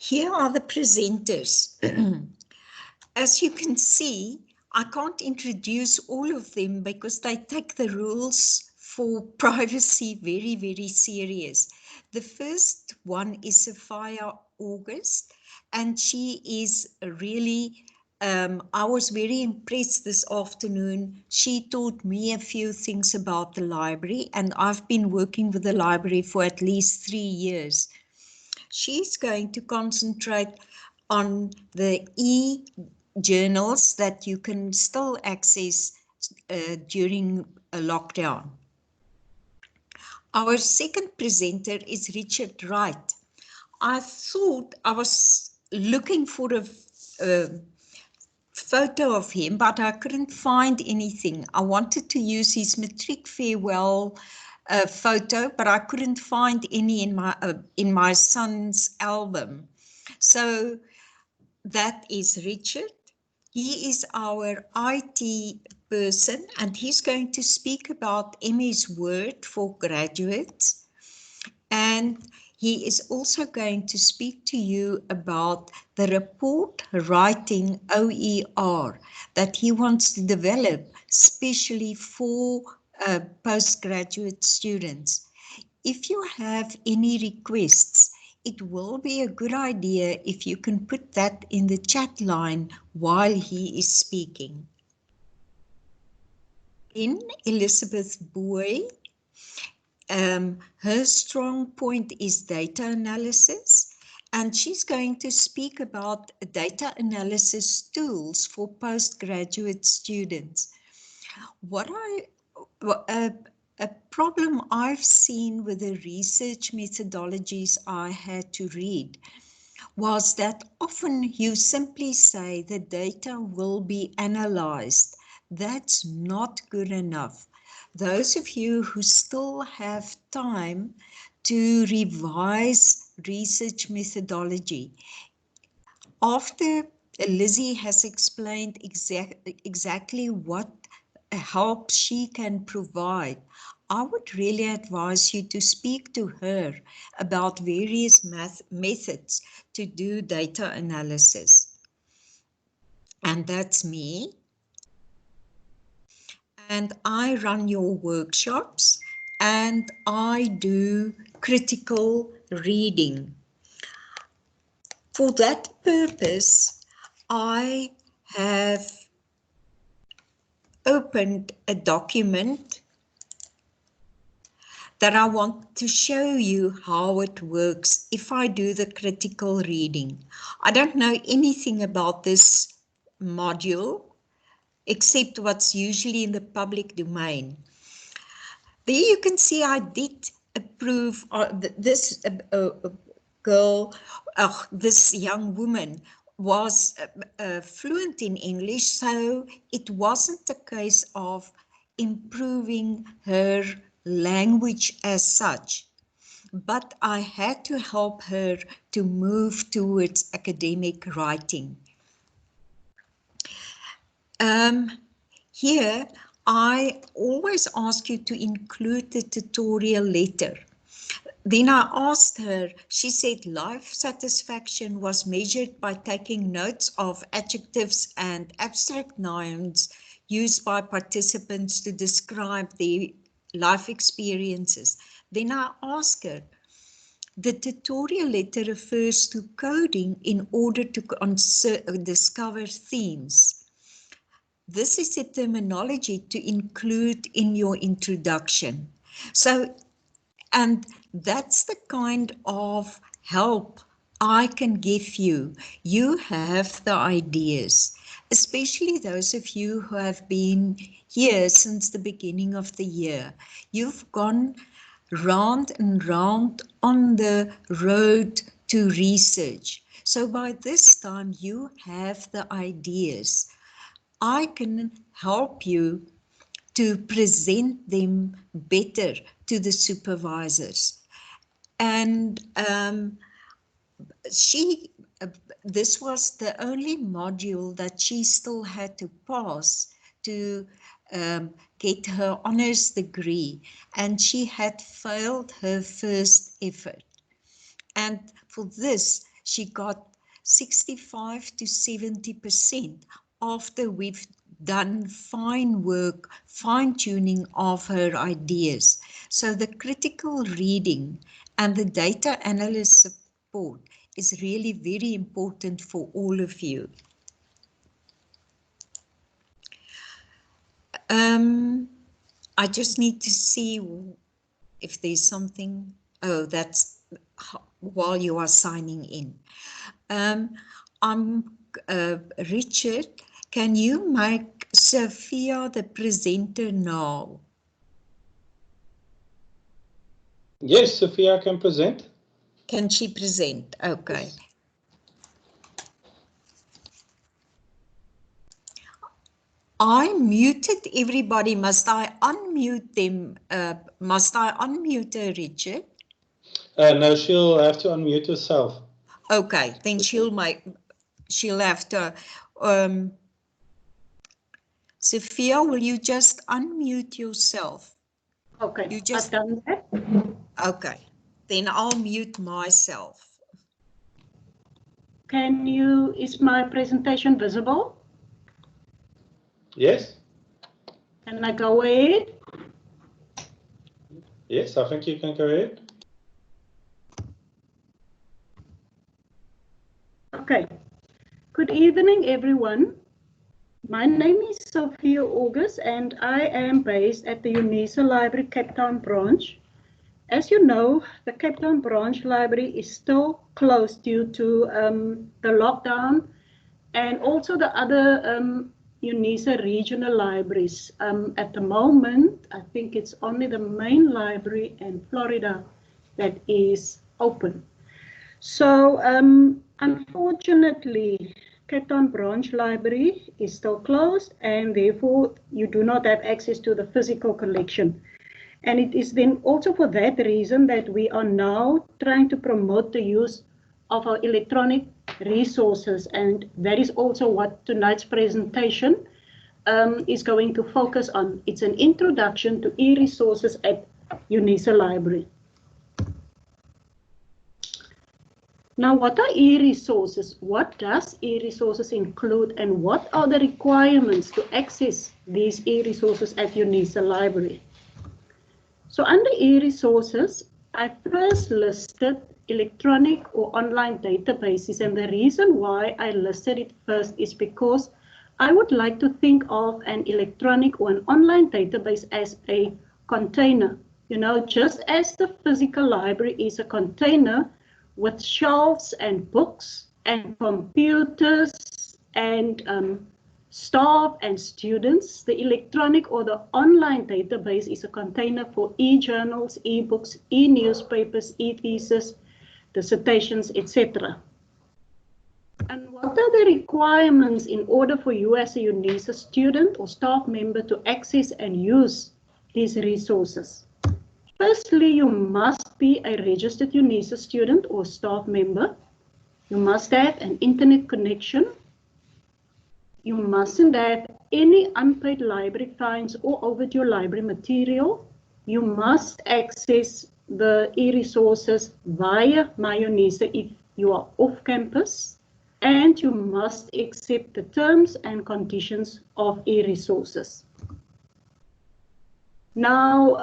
Here are the presenters. As you can see, I can't introduce all of them because they take the rules for privacy very, very serious. The first one is Sophia August, and she is really, I was very impressed this afternoon. She taught me a few things about the library, and I've been working with the library for at least 3 years. She's going to concentrate on the e-journals that you can still access during a lockdown. Our second presenter is Richard Wright. I thought I was looking for a photo of him, but I couldn't find anything. I wanted to use his matric farewell photo, but I couldn't find any in my son's album. So that is Richard. He is our IT person, and he's going to speak about MS Word for graduates. And he is also going to speak to you about the report writing OER that he wants to develop, especially for postgraduate students. If you have any requests, it will be a good idea if you can put that in the chat line while he is speaking. In Elizabeth Boy, her strong point is data analysis, and she's going to speak about data analysis tools for postgraduate students. A problem I've seen with the research methodologies I had to read was that often you simply say the data will be analyzed. That's not good enough. Those of you who still have time to revise research methodology, after Lizzie has explained exactly what help she can provide, I would really advise you to speak to her about various methods to do data analysis. And that's me. And I run your workshops, and I do critical reading. For that purpose, I have opened a document that I want to show you how it works if I do the critical reading. I don't know anything about this module except what's usually in the public domain. There you can see I did approve this girl, this young woman was fluent in English, so it wasn't a case of improving her language as such, but I had to help her to move towards academic writing. Here, I always ask you to include the tutorial letter. Then I asked her, she said life satisfaction was measured by taking notes of adjectives and abstract nouns used by participants to describe their life experiences. Then I asked her, the tutorial letter refers to coding in order to discover themes. This is the terminology to include in your introduction. So, and that's the kind of help I can give you. You have the ideas, especially those of you who have been here since the beginning of the year. You've gone round and round on the road to research. So by this time you have the ideas. I can help you to present them better to the supervisors. And this was the only module that she still had to pass to get her honors degree, and she had failed her first effort. And for this, she got 65 to 70% after we've done fine work, fine-tuning of her ideas. So the critical reading and the data analyst support is really very important for all of you. I just need to see if there's something. Oh, that's while you are signing in. Richard, can you make Sophia the presenter now? Yes, Sophia can present. Can she present? Okay. Yes. I muted everybody. Must I unmute them? Must I unmute her, Richard? No, she'll have to unmute herself. Okay, then she'll have to. Sophia, will you just unmute yourself? Okay, you just, I've done that. Okay, then I'll mute myself. Is my presentation visible? Yes. Can I go ahead? Yes, I think you can go ahead. Okay. Good evening, everyone. My name is Sophia August, and I am based at the UNISA Library Cape Town branch. As you know, the Cape Town branch library is still closed due to the lockdown, and also the other UNISA regional libraries. At the moment, I think it's only the main library in Florida that is open. So unfortunately, Cape Town branch library is still closed, and therefore you do not have access to the physical collection. And it is then also for that reason that we are now trying to promote the use of our electronic resources, and that is also what tonight's presentation is going to focus on. It's an introduction to eResources at UNISA Library. Now, what are eResources? What does eResources include, and what are the requirements to access these eResources at UNISA Library? So under eResources, I first listed electronic or online databases, and the reason why I listed it first is because I would like to think of an electronic or an online database as a container. You know, just as the physical library is a container with shelves and books and computers and staff and students, the electronic or the online database is a container for e-journals, e-books, e-newspapers, e-thesis, dissertations, etc. And what are the requirements in order for you as a UNISA student or staff member to access and use these resources? Firstly, you must be a registered UNISA student or staff member. You must have an internet connection. You mustn't have any unpaid library fines or overdue library material. You must access the eResources via MyUNISA if you are off campus. And you must accept the terms and conditions of eResources. Now,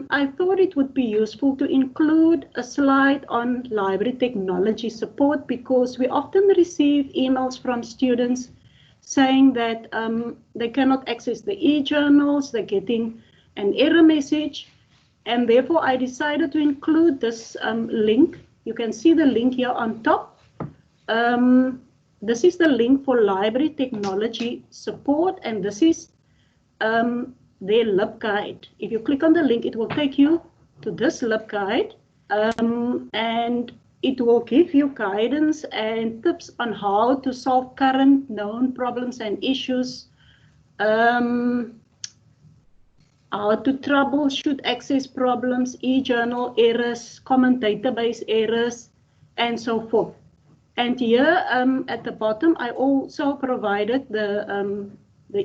I thought it would be useful to include a slide on library technology support, because we often receive emails from students saying that they cannot access the e-journals, they're getting an error message, and therefore I decided to include this link. You can see the link here on top. This is the link for library technology support, and this is their LibGuide. If you click on the link, it will take you to this LibGuide, and it will give you guidance and tips on how to solve current known problems and issues, how to troubleshoot access problems, e-journal errors, common database errors, and so forth. And here at the bottom, I also provided the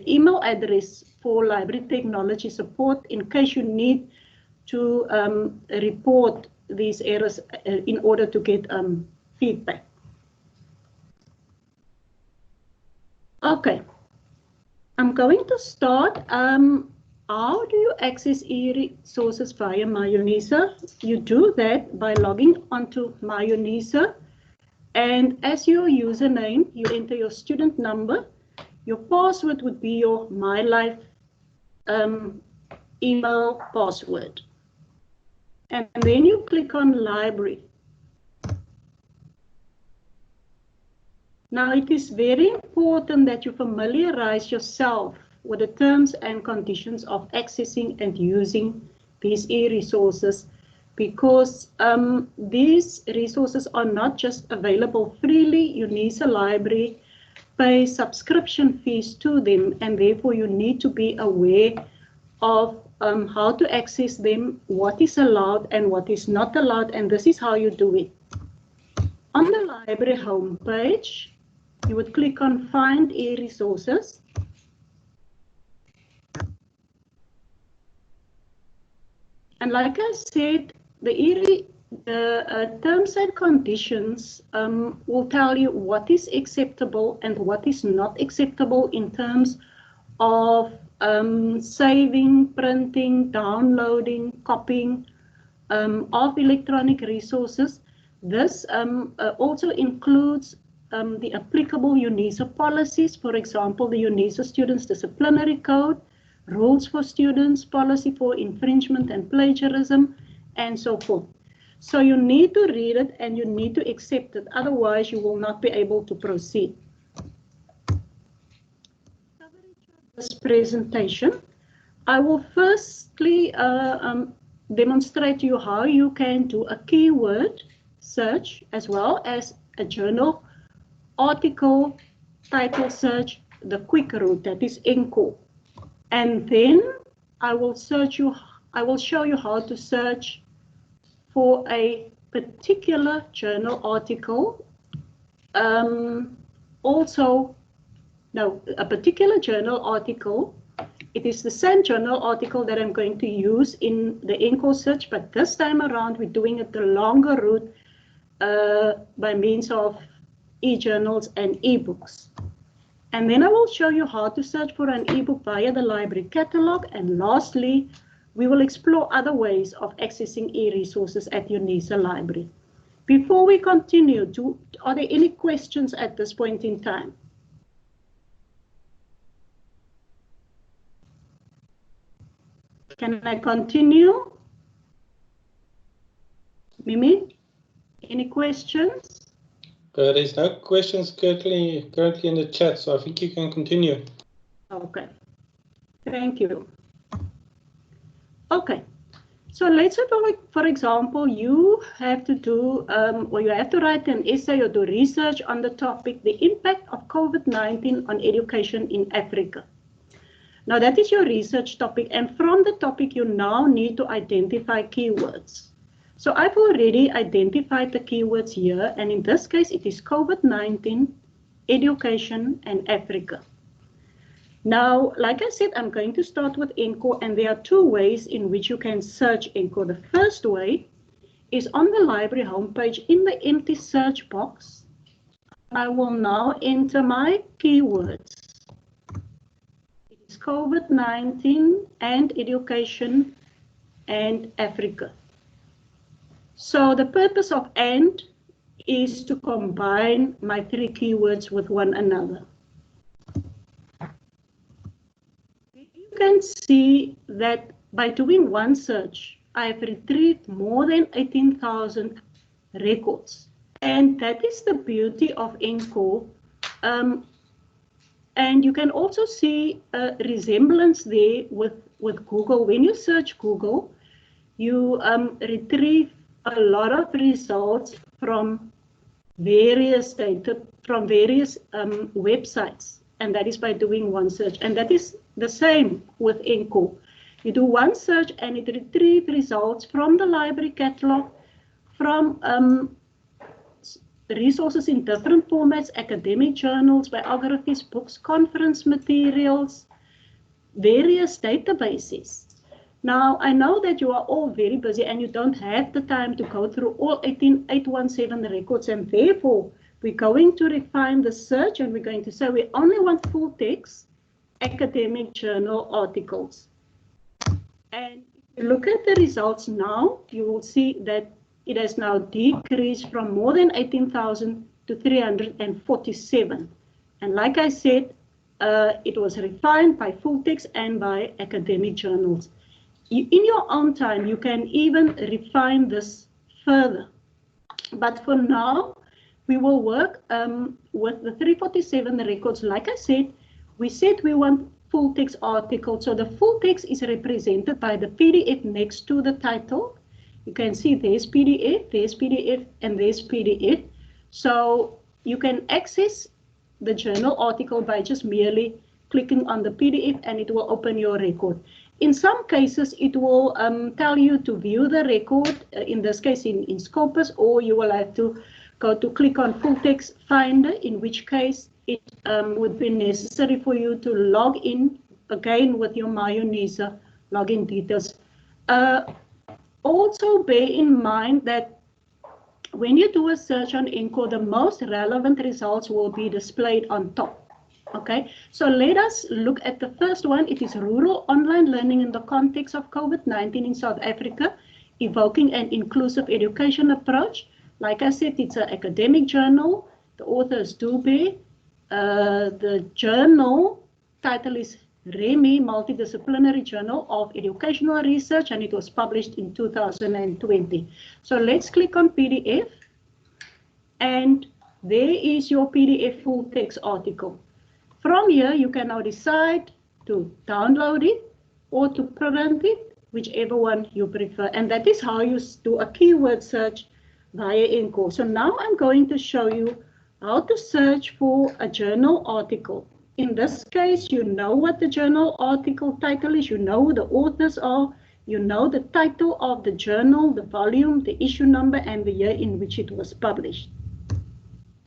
email address for library technology support in case you need to report these errors in order to get feedback. Okay, I'm going to start. How do you access eResources via MyUnisa? You do that by logging onto MyUnisa, and as your username, you enter your student number. Your password would be your MyLife email password. And then you click on Library. Now, it is very important that you familiarize yourself with the terms and conditions of accessing and using these eResources, because these resources are not just available freely. UNISA Library pays subscription fees to them, and therefore you need to be aware of how to access them, what is allowed and what is not allowed, and this is how you do it. On the library homepage, you would click on Find eResources. And like I said, the terms and conditions will tell you what is acceptable and what is not acceptable in terms of saving, printing, downloading, copying of electronic resources. This also includes the applicable UNISA policies, for example, the UNISA Students Disciplinary Code, rules for students, policy for infringement and plagiarism, and so forth. So you need to read it and you need to accept it, otherwise you will not be able to proceed. This presentation, I will firstly demonstrate to you how you can do a keyword search as well as a journal article title search, the quick route, that is ENCORE. And then I will show you how to search for a particular journal article. A particular journal article. It is the same journal article that I'm going to use in the ENCORE search, but this time around we're doing it the longer route by means of e-journals and e-books. And then I will show you how to search for an e-book via the library catalog. And lastly, we will explore other ways of accessing e-resources at UNISA Library. Before we continue, are there any questions at this point in time? Can I continue? Mimi, any questions? There's no questions currently in the chat, so I think you can continue. Okay, thank you. Okay, so let's say, for example, you have to do, or you have to write an essay or do research on the topic, the impact of COVID-19 on education in Africa. Now that is your research topic, and from the topic you now need to identify keywords. So I've already identified the keywords here, and in this case it is COVID-19, education, and Africa. Now, like I said, I'm going to start with ENCORE, and there are two ways in which you can search ENCORE. The first way is on the library homepage in the empty search box. I will now enter my keywords. It is COVID-19 and education and Africa. So the purpose of AND is to combine my three keywords with one another. You can see that by doing one search, I've retrieved more than 18,000 records. And that is the beauty of ENCORE. And you can also see a resemblance there with Google. When you search Google, you retrieve a lot of results from various data, from various websites, and that is by doing one search. And that is the same with ENCORE. You do one search and it retrieves results from the library catalog, from resources in different formats, academic journals, biographies, books, conference materials, various databases. Now, I know that you are all very busy and you don't have the time to go through all 817 records, and therefore We're going to refine the search, and we're going to say we only want full text academic journal articles. And if you look at the results now, you will see that it has now decreased from more than 18,000 to 347. And like I said, it was refined by full text and by academic journals. In your own time, you can even refine this further. But for now, we will work with the 347 records. Like I said, we want full text articles. So the full text is represented by the PDF next to the title. You can see there's PDF, and there's PDF. So you can access the journal article by just merely clicking on the PDF, and it will open your record. In some cases, it will tell you to view the record, in this case in Scopus, or you will have to go to click on full text finder, in which case it would be necessary for you to log in again with your MyUnisa login details. Also bear in mind that when you do a search on ENCO, the most relevant results will be displayed on top. Okay, so let us look at the first one. It is Rural Online Learning in the Context of COVID-19 in South Africa, Evoking an Inclusive Education Approach. Like I said, it's an academic journal. The author is Dube. The journal title is REMI, Multidisciplinary Journal of Educational Research, and it was published in 2020. So let's click on PDF, and there is your PDF full text article. From here, you can now decide to download it or to print it, whichever one you prefer. And that is how you do a keyword search via ENCO. So now I'm going to show you how to search for a journal article. In this case, you know what the journal article title is, you know who the authors are, you know the title of the journal, the volume, the issue number, and the year in which it was published.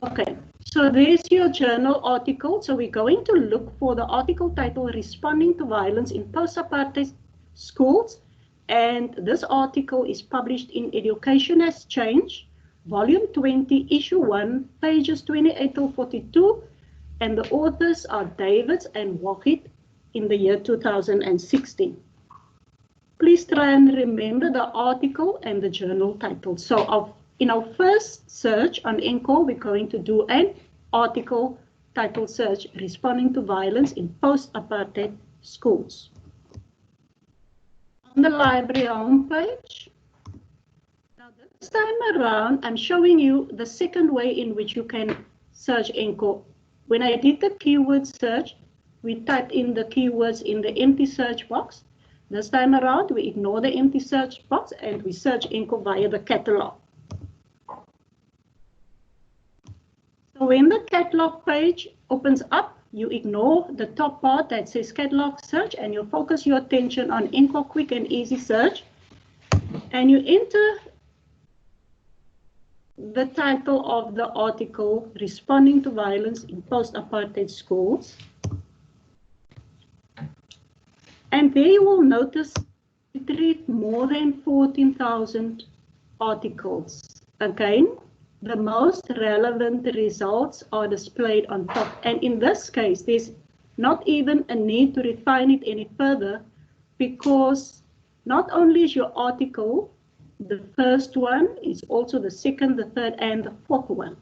Okay, so there's your journal article. So we're going to look for the article title, Responding to Violence in Post-Apartheid Schools. And this article is published in Education Has Changed, Volume 20, Issue 1, pages 28 to 42. And the authors are Davids and Wahid in the year 2016. Please try and remember the article and the journal title. So in our first search on ENCO, we're going to do an article title search, Responding to Violence in Post-Apartheid Schools. On the library homepage, now this time around, I'm showing you the second way in which you can search ENCO. When I did the keyword search, we typed in the keywords in the empty search box. This time around, we ignore the empty search box and we search ENCO via the catalog. So when the catalog page opens up, you ignore the top part that says catalog search and you focus your attention on ENCO quick and easy search. And you enter the title of the article, Responding to Violence in Post-Apartheid Schools. And there you will notice it reads more than 14,000 articles. Again, the most relevant results are displayed on top. And in this case, there's not even a need to refine it any further, because not only is your article the first one, is also the second, the third, and the fourth one.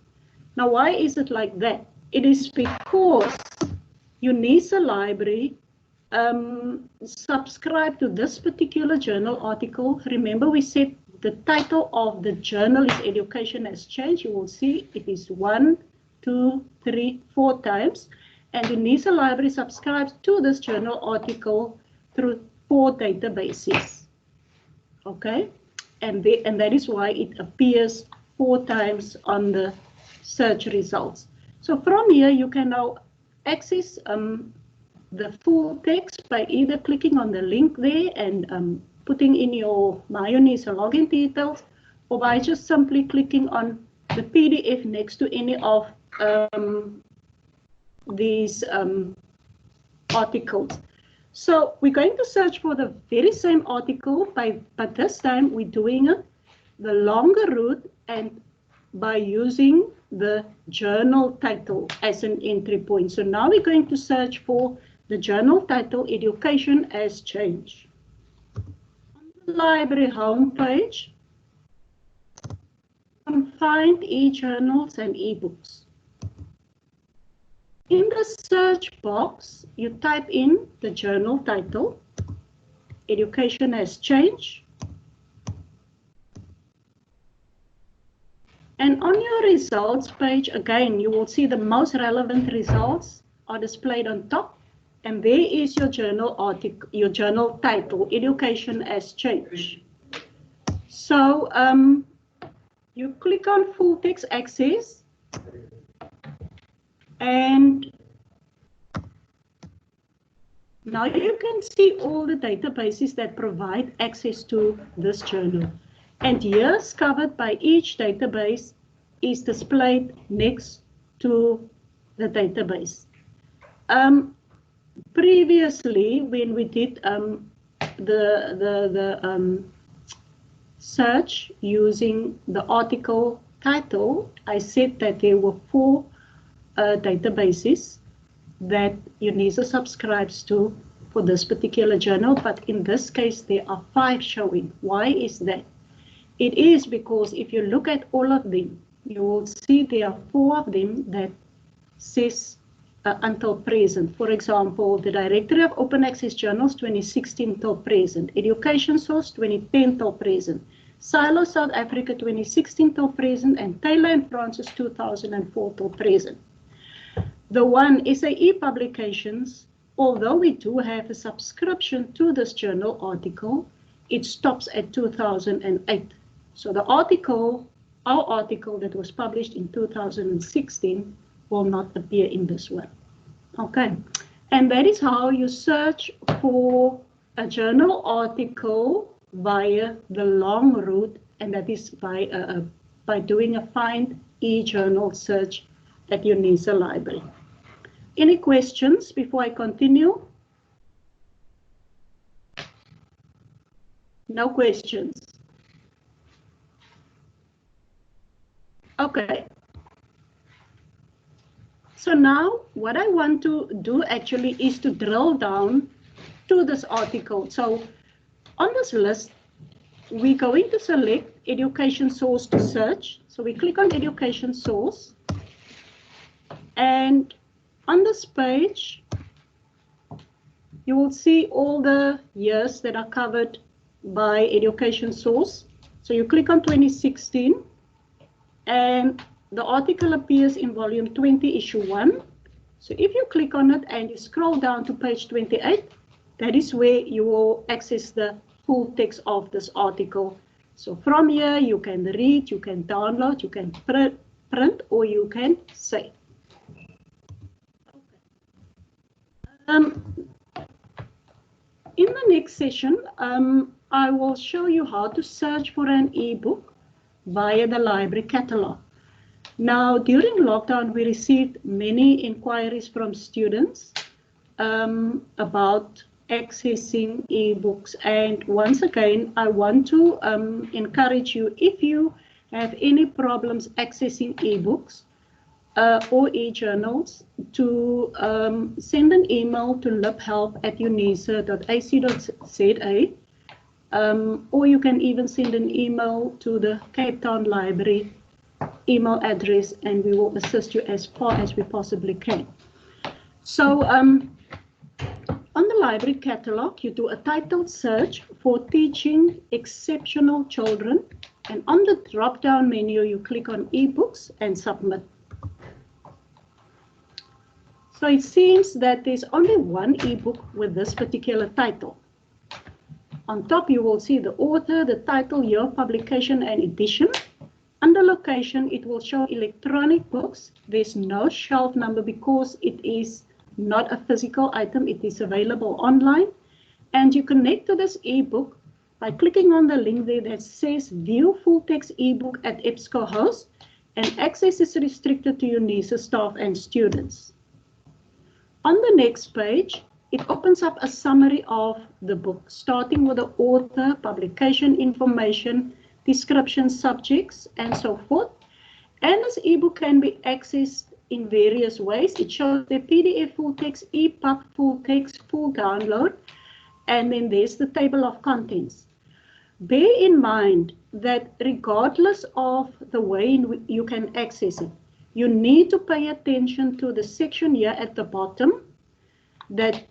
Now, why is it like that? It is because UNISA Library subscribe to this particular journal article. Remember, we said the title of the journal is Education Has Changed. You will see it is 1, 2, 3, 4 times. And UNISA Library subscribes to this journal article through 4 databases. Okay, and that is why it appears 4 times on the search results. So from here, you can now access the full text by either clicking on the link there and putting in your MyUnisa login details, or by just simply clicking on the PDF next to any of these articles. So we're going to search for the very same article, but this time we're doing it the longer route and by using the journal title as an entry point. So now we're going to search for the journal title, Education as Change. On the library homepage, you can find e-journals and e-books. In the search box, you type in the journal title, Education as Change. And on your results page, again, you will see the most relevant results are displayed on top. And there is your journal article, your journal title, Education as Change. So you click on full text access. And now you can see all the databases that provide access to this journal. And years covered by each database is displayed next to the database. Previously, when we did the search using the article title, I said that there were 4 databases that UNISA subscribes to for this particular journal, but in this case there are 5 showing. Why is that? It is because if you look at all of them, you will see there are 4 of them that says until present. For example, the Directory of Open Access Journals 2016 till present, Education Source 2010 till present, Silo South Africa 2016 till present, and Taylor and Francis 2004 till present. The one SAE Publications, although we do have a subscription to this journal article, it stops at 2008. So the article, our article that was published in 2016 will not appear in this one. Okay, and that is how you search for a journal article via the long route, and that is by doing a find e-journal search at UNISA library. Any questions before I continue? No questions. Okay. So now what I want to do actually is to drill down to this article. So on this list, we're going to select education source to search. So we click on education source. And on this page, you will see all the years that are covered by education source. So you click on 2016 and the article appears in volume 20, issue 1. So if you click on it and you scroll down to page 28, that is where you will access the full text of this article. So from here, you can read, you can download, you can print, or you can save. In the next session, I will show you how to search for an ebook via the library catalog. Now, during lockdown, we received many inquiries from students about accessing ebooks. And once again, I want to encourage you, if you have any problems accessing ebooks or e-journals, to send an email to libhelp@unisa.ac.za, or you can even send an email to the Cape Town Library email address, and we will assist you as far as we possibly can. So on the library catalog, you do a titled search for teaching exceptional children, and on the drop-down menu, you click on ebooks and submit. So it seems that there's only one ebook with this particular title. On top, you will see the author, the title, year of publication, and edition. Under location, it will show electronic books. There's no shelf number because it is not a physical item. It is available online. And you connect to this ebook by clicking on the link there that says View Full Text ebook at EBSCOhost, and access is restricted to UNISA staff and students. On the next page, it opens up a summary of the book, starting with the author, publication information, description, subjects, and so forth. And this ebook can be accessed in various ways. It shows the PDF full text, EPUB full text, full download, and then there's the table of contents. Bear in mind that regardless of the way in which you can access it, you need to pay attention to the section here at the bottom that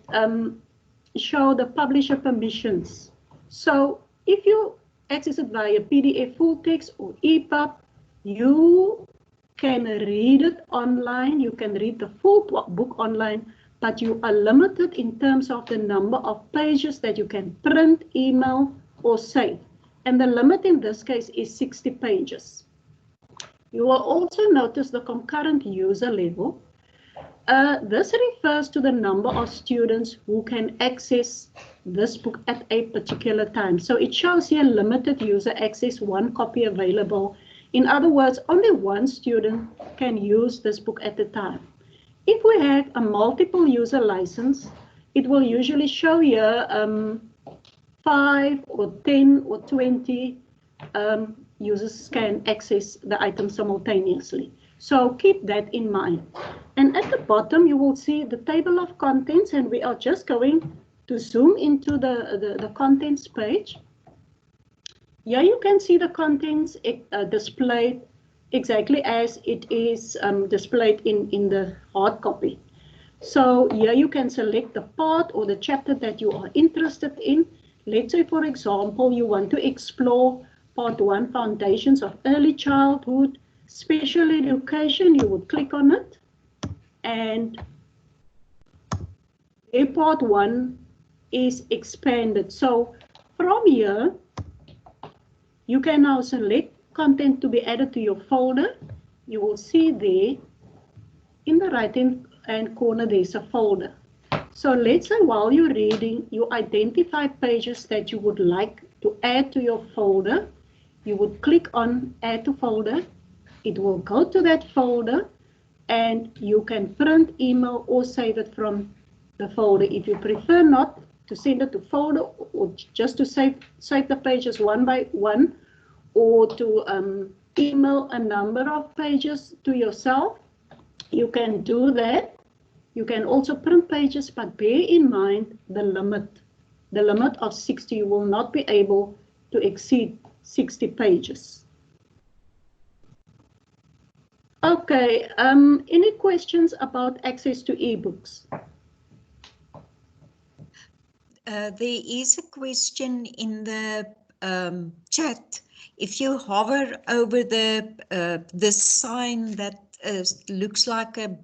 show the publisher permissions. So if you access it via PDF full text or EPUB, you can read it online, you can read the full book online, but you are limited in terms of the number of pages that you can print, email, or save. And the limit in this case is 60 pages. You will also notice the concurrent user level. This refers to the number of students who can access this book at a particular time. So it shows here limited user access, 1 copy available. In other words, only 1 student can use this book at a time. If we have a multiple user license, it will usually show here 5 or 10 or 20 users can access the item simultaneously. So keep that in mind. And at the bottom, you will see the table of contents, and we are just going to zoom into the contents page. Here you can see the contents displayed exactly as it is displayed in the hard copy. So here you can select the part or the chapter that you are interested in. Let's say, for example, you want to explore Part 1, Foundations of Early Childhood, Special Education. You would click on it, and Part 1 is expanded. So from here, you can now select content to be added to your folder. You will see there in the right-hand corner, there's a folder. So let's say while you're reading, you identify pages that you would like to add to your folder. You would click on Add to Folder. It will go to that folder, and you can print, email, or save it from the folder. If you prefer not to send it to folder, or just to save the pages one by one, or to email a number of pages to yourself, you can do that. You can also print pages, but bear in mind the limit of 60. You will not be able to exceed 60 pages. Okay, any questions about access to ebooks? There is a question in the chat. If you hover over the sign that looks like a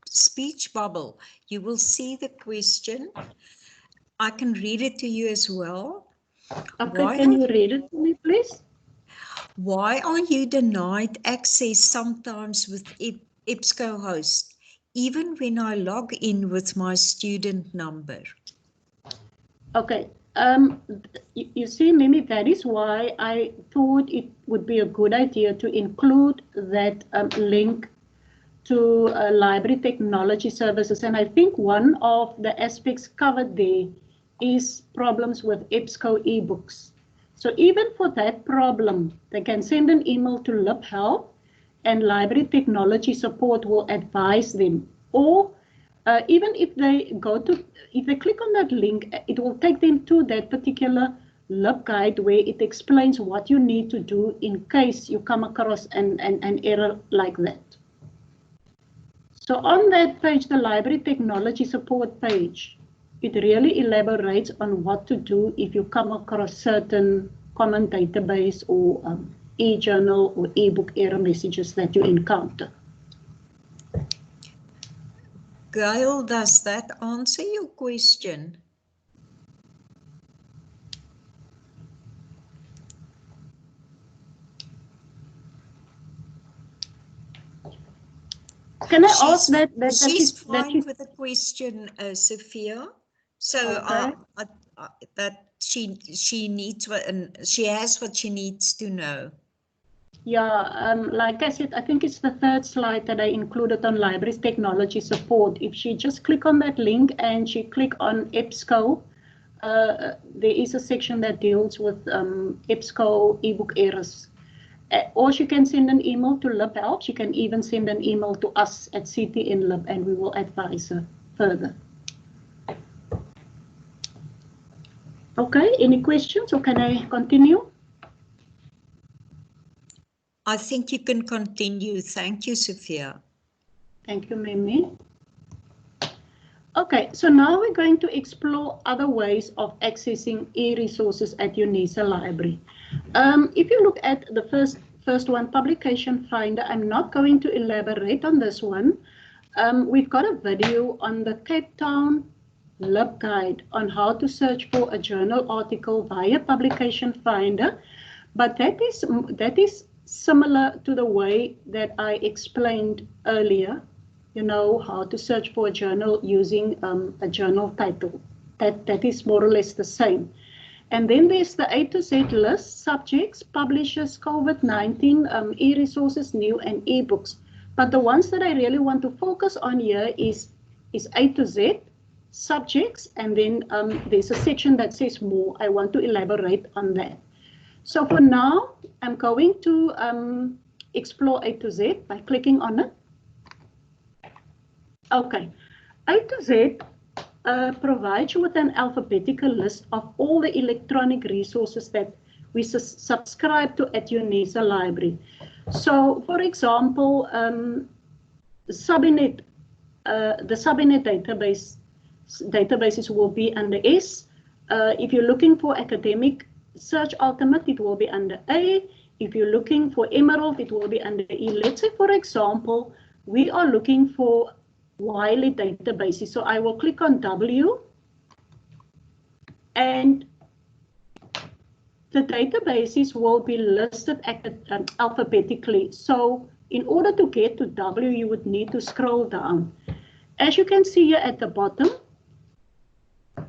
speech bubble, you will see the question. I can read it to you as well. Okay, can you read it to me, please? Why are you denied access sometimes with EBSCOhost, even when I log in with my student number? Okay, you see, Mimi, that is why I thought it would be a good idea to include that link to library technology services. And I think one of the aspects covered there is problems with EBSCO ebooks. So even for that problem, they can send an email to LibHelp, and library technology support will advise them. Or even if they click on that link, it will take them to that particular Lib guide where it explains what you need to do in case you come across an error like that. So on that page, the library technology support page, it really elaborates on what to do if you come across certain common database or e-journal or e-book error messages that you encounter. Gail, does that answer your question? Can I ask that she's fine with the question, Sophia. So okay. That she needs what, and she has what she needs to know. Yeah, like I said, I think it's the third slide that I included on libraries technology support. If she just click on that link and she click on EBSCO, there is a section that deals with EBSCO ebook errors. Or she can send an email to LibHelp. She can even send an email to us at CTN Lib, and we will advise her further. Okay, any questions, or can I continue? I think you can continue. Thank you, Sophia. Thank you, Mimi. Okay, so now we're going to explore other ways of accessing e-resources at UNISA Library. If you look at the first one, Publication Finder, I'm not going to elaborate on this one. We've got a video on the Cape Town Lib Guide on how to search for a journal article via Publication Finder, but that is similar to the way that I explained earlier. You know, how to search for a journal using a journal title. That is more or less the same. And then there's the A to Z list, subjects, publishers, COVID-19, e-resources, new and e-books. But the ones that I really want to focus on here is A to Z, subjects, and then there's a section that says more. I want to elaborate on that. So for now, I'm going to explore A to Z by clicking on it. Okay, A to Z provides you with an alphabetical list of all the electronic resources that we subscribe to at UNISA Library. So, for example, the Subnet databases will be under S. If you're looking for academic search ultimate, it will be under A. If you're looking for Emerald, it will be under E. Let's say, for example, we are looking for Wiley databases. So I will click on W, and the databases will be listed alphabetically. So in order to get to W, you would need to scroll down. As you can see here at the bottom,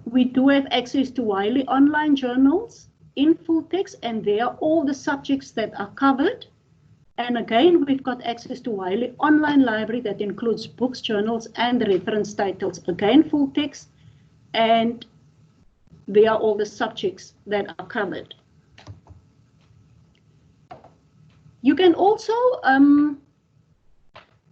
we do have access to Wiley online journals in full text, and there are all the subjects that are covered. And again, we've got access to Wiley online library that includes books, journals, and reference titles. Again, full text, and there are all the subjects that are covered. You can also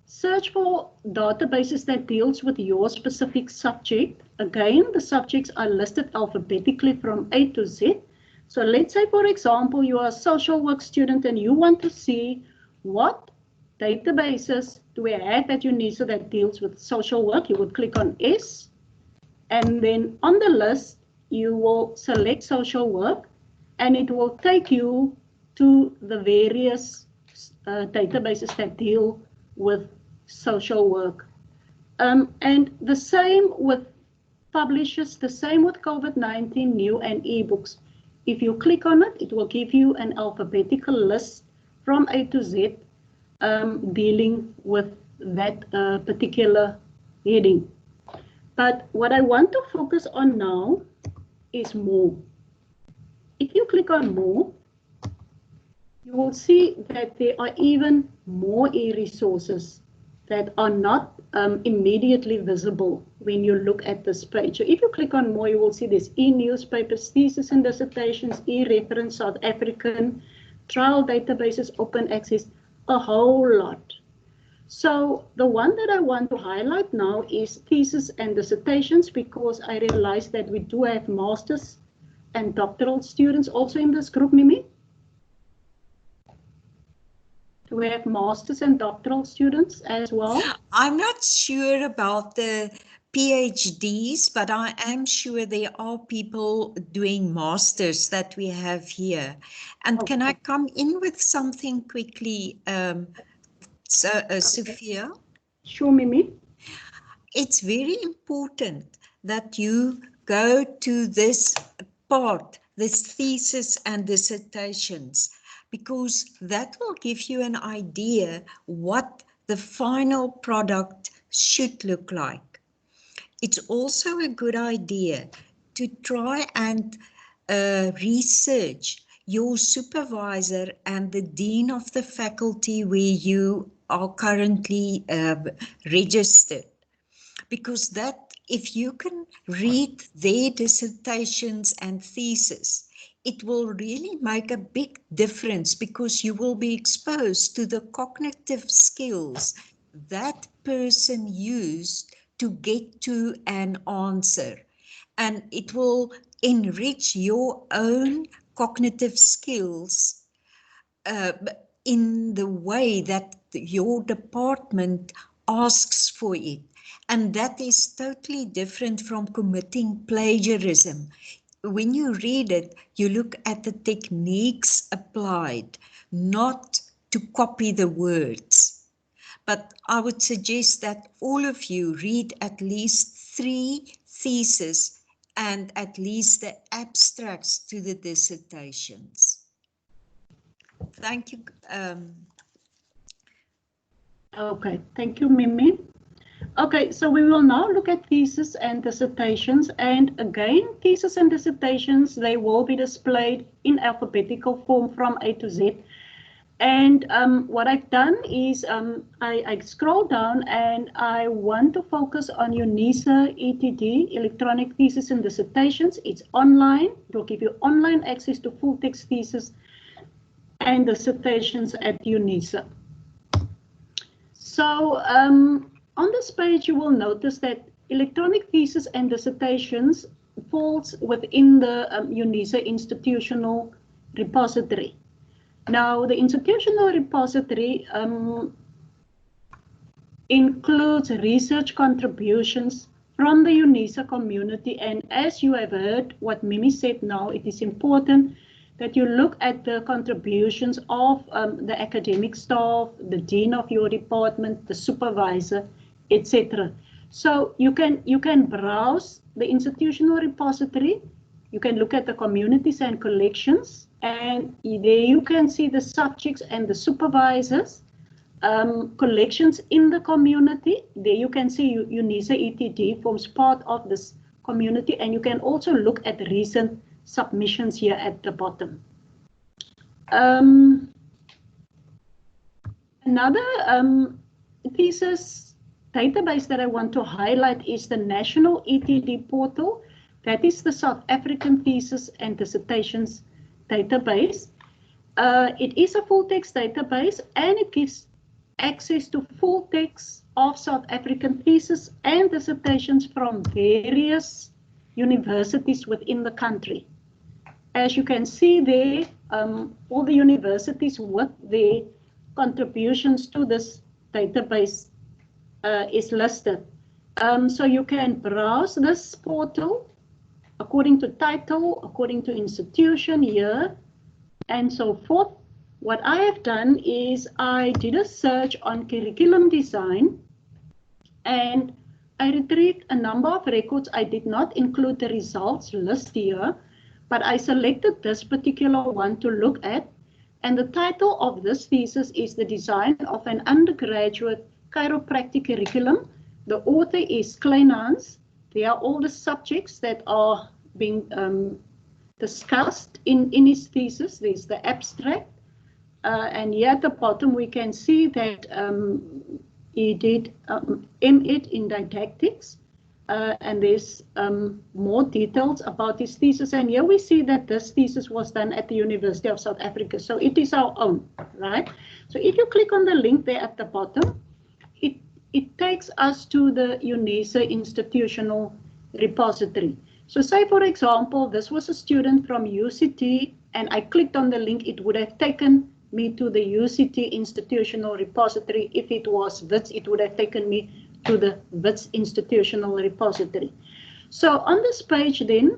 search for databases that deals with your specific subject. Again, the subjects are listed alphabetically from A to Z. So let's say, for example, you are a social work student and you want to see what databases do we have at UNISA that deals with social work. You would click on S, and then on the list, you will select social work, and it will take you to the various databases that deal with social work. And the same with publishers, the same with COVID-19, new and ebooks. If you click on it, it will give you an alphabetical list from A to Z dealing with that particular heading. But what I want to focus on now is more. If you click on more, you will see that there are even more e-resources that are not immediately visible when you look at this page. So if you click on more, you will see there's e-newspapers, thesis and dissertations, e-reference, South African, trial databases, open access, a whole lot. So the one that I want to highlight now is thesis and dissertations, because I realize that we do have masters and doctoral students also in this group, Mimi. Do we have masters and doctoral students as well? I'm not sure about the PhDs, but I am sure there are people doing masters that we have here. And Okay. can I come in with something quickly, Sophia? Sure, Mimi. It's very important that you go to this part, this thesis and dissertations, because that will give you an idea what the final product should look like. It's also a good idea to try and research your supervisor and the dean of the faculty where you are currently registered, because that, if you can read their dissertations and thesis, it will really make a big difference because you will be exposed to the cognitive skills that person used to get to an answer. And it will enrich your own cognitive skills in the way that your department asks for it. And that is totally different from committing plagiarism. When you read it, you look at the techniques applied, not to copy the words. But I would suggest that all of you read at least 3 theses and at least the abstracts to the dissertations. Thank you. Okay, thank you, Mimi. Okay, so we will now look at theses and dissertations. And again, theses and dissertations, they will be displayed in alphabetical form from A to Z. And what I've done is I scroll down and I want to focus on UNISA ETD, Electronic Thesis and Dissertations. It's online. It will give you online access to full text thesis and dissertations at UNISA. So on this page, you will notice that electronic thesis and dissertations falls within the UNISA institutional repository. Now, the institutional repository includes research contributions from the UNISA community. And as you have heard what Mimi said now, it is important that you look at the contributions of the academic staff, the dean of your department, the supervisor, etc. So you can browse the institutional repository. You can look at the communities and collections, and there you can see the subjects and the supervisors, collections in the community. There you can see UNISA ETD forms part of this community, and you can also look at recent submissions here at the bottom. Another thesis database that I want to highlight is the National ETD portal. That is the South African Thesis and Dissertations database. It is a full text database, and it gives access to full text of South African theses and dissertations from various universities within the country. As you can see there, all the universities with their contributions to this database is listed. So you can browse this portal according to title, according to institution, year, and so forth. What I have done is I did a search on curriculum design, and I retrieved a number of records. I did not include the results list here, but I selected this particular one to look at. And the title of this thesis is The Design of an Undergraduate Chiropractic Curriculum. The author is Kleinhans. They are all the subjects that are being discussed in his thesis. There's the abstract. And here at the bottom, we can see that he did M.Ed in didactics. And there's more details about his thesis. And here we see that this thesis was done at the University of South Africa. So it is our own, right? So if you click on the link there at the bottom, it takes us to the UNISA institutional repository. So say, for example, this was a student from UCT, and I clicked on the link, it would have taken me to the UCT institutional repository. If it was WITS, it would have taken me to the WITS institutional repository. So on this page then,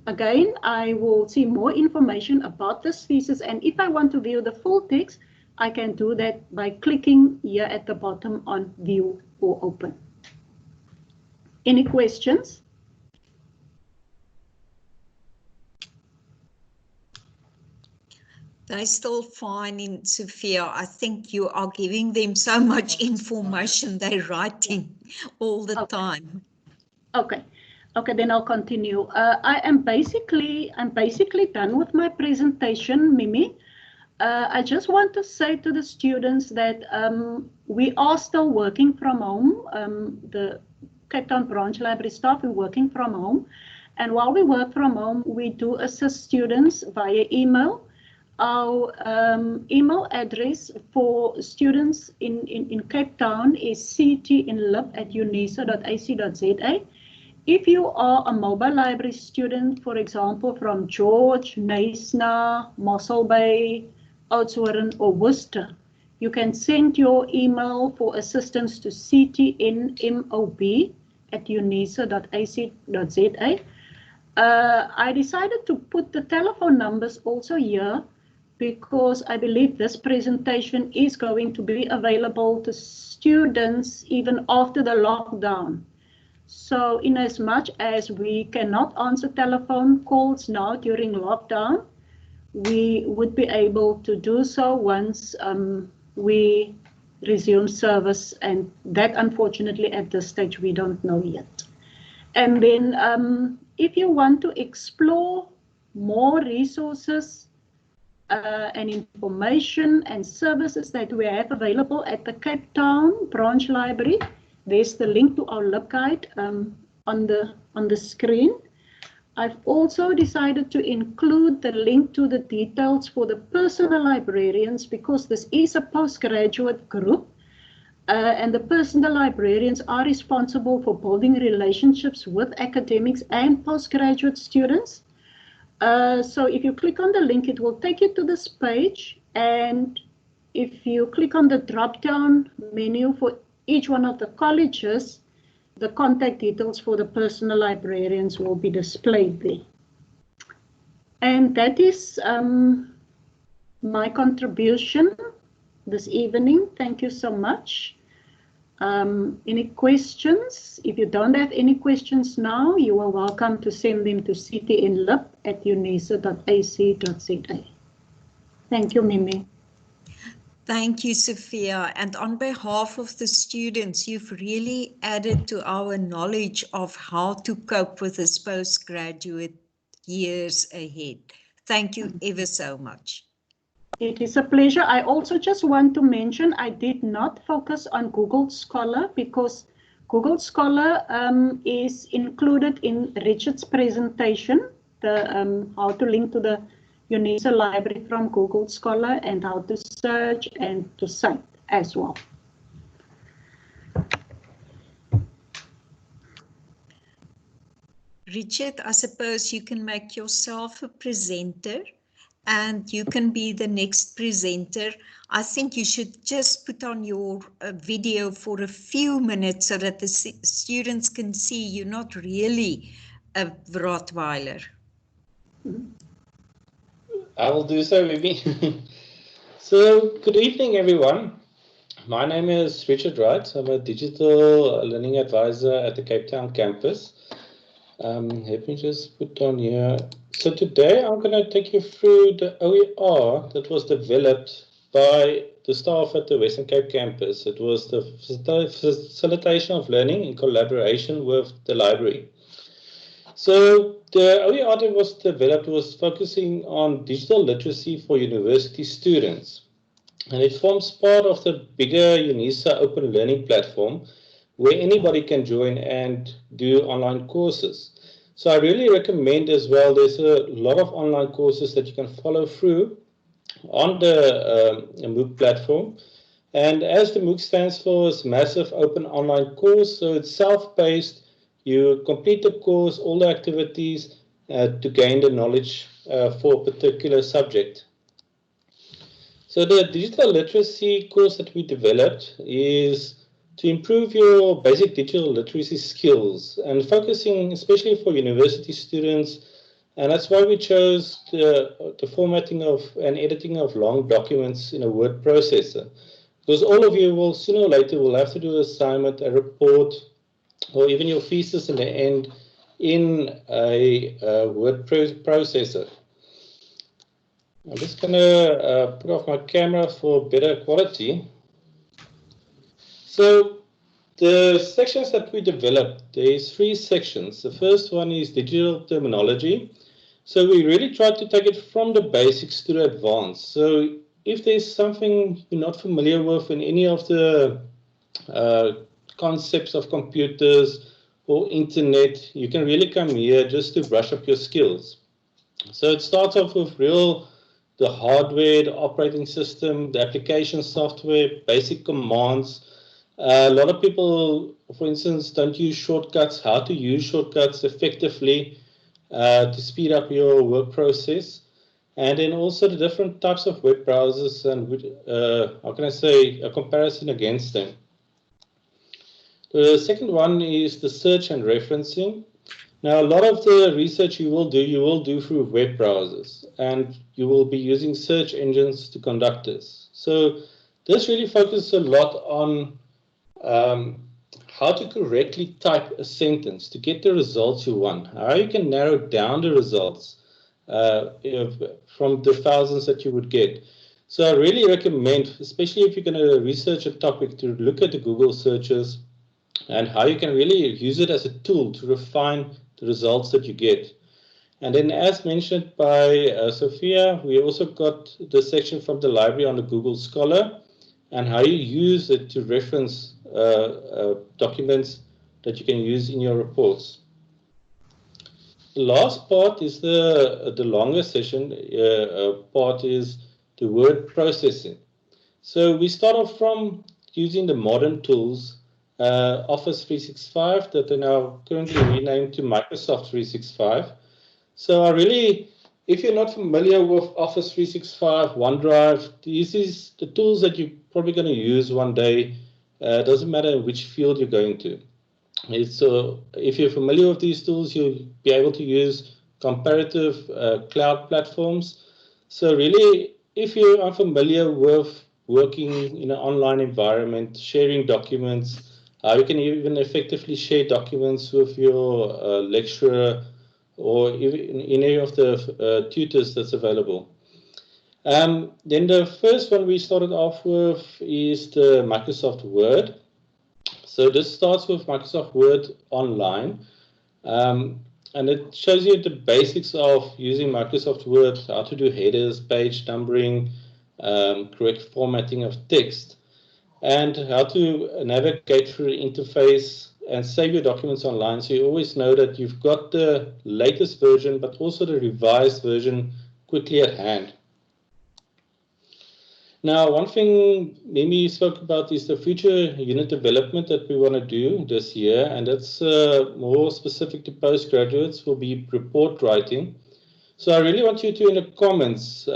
again, I will see more information about this thesis. And if I want to view the full text, I can do that by clicking here at the bottom on View or Open. Any questions? They're still finding, Sophia. I think you are giving them so much information they're writing all the time. Okay, then I'll continue. I'm basically done with my presentation, Mimi. I just want to say to the students that we are still working from home. The Cape Town branch library staff are working from home. And while we work from home, we do assist students via email. Our email address for students in Cape Town is ctinlib@unisa.ac.za. If you are a mobile library student, for example, from George, Knysna, Mossel Bay, Oudtshoorn, or Worcester, you can send your email for assistance to ctnmob@unisa.ac.za. I decided to put the telephone numbers also here because I believe this presentation is going to be available to students even after the lockdown. So in as much as we cannot answer telephone calls now during lockdown, we would be able to do so once we resume service, and that unfortunately at this stage we don't know yet. And then if you want to explore more resources and information and services that we have available at the Cape Town Branch Library, there's the link to our LibGuide on the screen. I've also decided to include the link to the details for the personal librarians because this is a postgraduate group and the personal librarians are responsible for building relationships with academics and postgraduate students. So if you click on the link, it will take you to this page, and if you click on the drop-down menu for each one of the colleges, the contact details for the personal librarians will be displayed there. And that is my contribution this evening. Thank you so much. Any questions? If you don't have any questions now, you are welcome to send them to ctinlib@unisa.ac.za. Thank you, Mimi. Thank you, Sophia. And on behalf of the students, you've really added to our knowledge of how to cope with this postgraduate years ahead. Thank you ever so much. It is a pleasure. I also just want to mention I did not focus on Google Scholar because Google Scholar is included in Richard's presentation, the how to link to the UNISA library from Google Scholar and how to search and to cite as well. Richard, I suppose you can make yourself a presenter and you can be the next presenter. I think you should just put on your video for a few minutes so that the students can see you're not really a Rottweiler. I will do so, maybe. So, good evening, everyone. My name is Richard Wright. I'm a digital learning advisor at the Cape Town campus. Let me just put on here. So today I'm going to take you through the OER that was developed by the staff at the Western Cape campus. It was the facilitation of learning in collaboration with the library. So the OER that was developed was focusing on digital literacy for university students. And it forms part of the bigger UNISA open learning platform where anybody can join and do online courses. So I really recommend as well, there's a lot of online courses that you can follow through on the MOOC platform. And as the MOOC stands for, it's Massive Open Online Course, so it's self-paced. You complete the course, all the activities to gain the knowledge for a particular subject. So the digital literacy course that we developed is to improve your basic digital literacy skills and focusing especially for university students. And that's why we chose the formatting of and editing of long documents in a word processor. Because all of you will sooner or later will have to do an assignment, a report, or even your thesis in the end in a word processor. I'm just going to put off my camera for better quality. So the sections that we developed, there's 3 sections. The first one is digital terminology. So we really tried to take it from the basics to the advanced. So if there's something you're not familiar with in any of the concepts of computers or internet, you can really come here just to brush up your skills. So it starts off with the hardware, the operating system, the application software, basic commands. A lot of people, for instance, don't use shortcuts, how to use shortcuts effectively to speed up your work process. And then also the different types of web browsers and how can I say, a comparison against them. The second one is the search and referencing. Now, a lot of the research you will do through web browsers, and you will be using search engines to conduct this. So this really focuses a lot on how to correctly type a sentence to get the results you want, how you can narrow down the results from the thousands that you would get. So I really recommend, especially if you're going to research a topic, to look at the Google searches and how you can really use it as a tool to refine the results that you get. And then, as mentioned by Sophia, we also got the section from the library on the Google Scholar and how you use it to reference documents that you can use in your reports. The last part is the longer session part is the word processing. So we start off from using the modern tools, Office 365, that are now currently renamed to Microsoft 365. So if you're not familiar with Office 365, OneDrive, these is the tools that you're probably going to use one day. Doesn't matter which field you're going to. If you're familiar with these tools, you'll be able to use comparative cloud platforms. So really, if you are familiar with working in an online environment, sharing documents, you can even effectively share documents with your lecturer or even any of the tutors that's available. Then the first one we started off with is the Microsoft Word. So this starts with Microsoft Word Online, and it shows you the basics of using Microsoft Word, how to do headers, page numbering, correct formatting of text, and how to navigate through the interface and save your documents online, so you always know that you've got the latest version, but also the revised version quickly at hand. Now, one thing Mimi spoke about is the future unit development that we want to do this year, and that's more specific to postgraduates, will be report writing. So I really want you to, in the comments,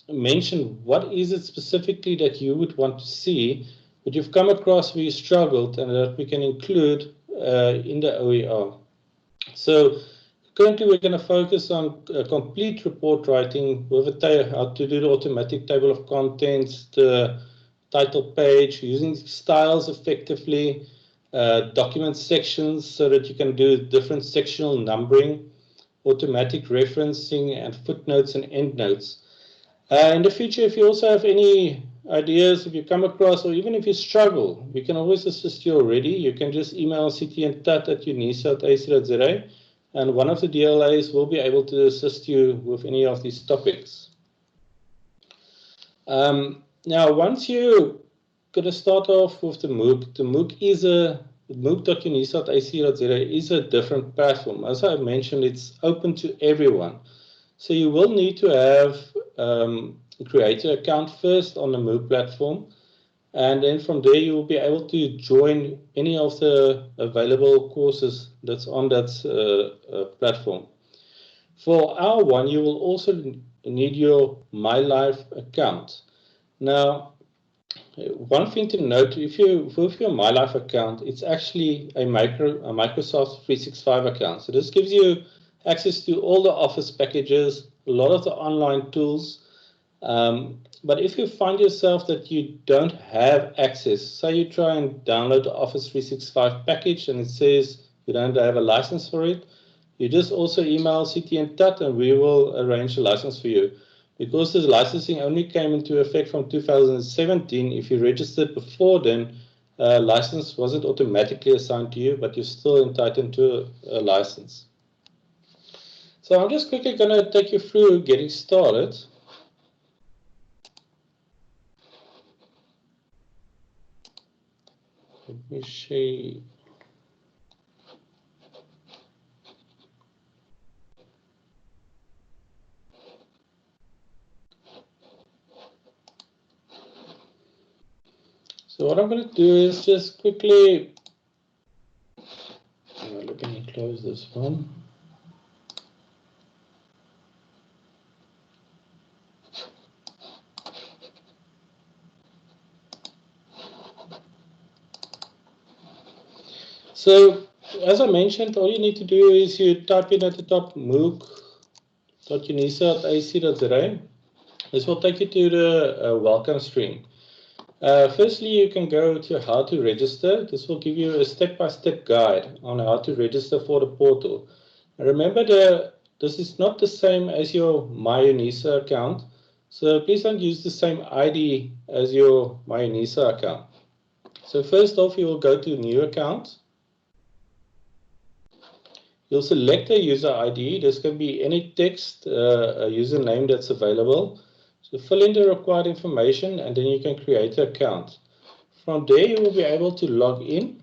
mention what is it specifically that you would want to see, that you've come across where you struggled, and that we can include in the OER. So currently, we're going to focus on complete report writing with how to do the automatic table of contents, the title page, using styles effectively, document sections so that you can do different sectional numbering, automatic referencing, and footnotes and endnotes. In the future, if you also have any ideas, if you come across, or even if you struggle, we can always assist you already. You can just email ctandtat@unisa.ac.za. And one of the DLAs will be able to assist you with any of these topics. Now, once you're going to start off with the MOOC is MOOC.unisa.ac.za is a different platform. As I mentioned, it's open to everyone. So you will need to have create an account first on the MOOC platform. And then from there, you will be able to join any of the available courses that's on that platform. For our one, you will also need your MyLife account. Now, one thing to note, with your MyLife account, it's actually a Microsoft 365 account. So this gives you access to all the Office packages, a lot of the online tools. But if you find yourself that you don't have access, say you try and download the Office 365 package and it says you don't have a license for it, you just also email CT and TAT and we will arrange a license for you. Because this licensing only came into effect from 2017, if you registered before then, license wasn't automatically assigned to you, but you're still entitled to a license. So I'm just quickly going to take you through getting started. Let me see. So what I'm going to do is just quickly, let me close this one. So as I mentioned, all you need to do is you type in at the top mooc.unisa.ac.za. This will take you to the welcome screen. Firstly, you can go to how to register. This will give you a step-by-step guide on how to register for the portal. Remember, this is not the same as your MyUnisa account, so please don't use the same ID as your MyUnisa account. So first off, you will go to New Account. You'll select a user ID. This can be any text, a username that's available. So fill in the required information and then you can create an account. From there, you will be able to log in.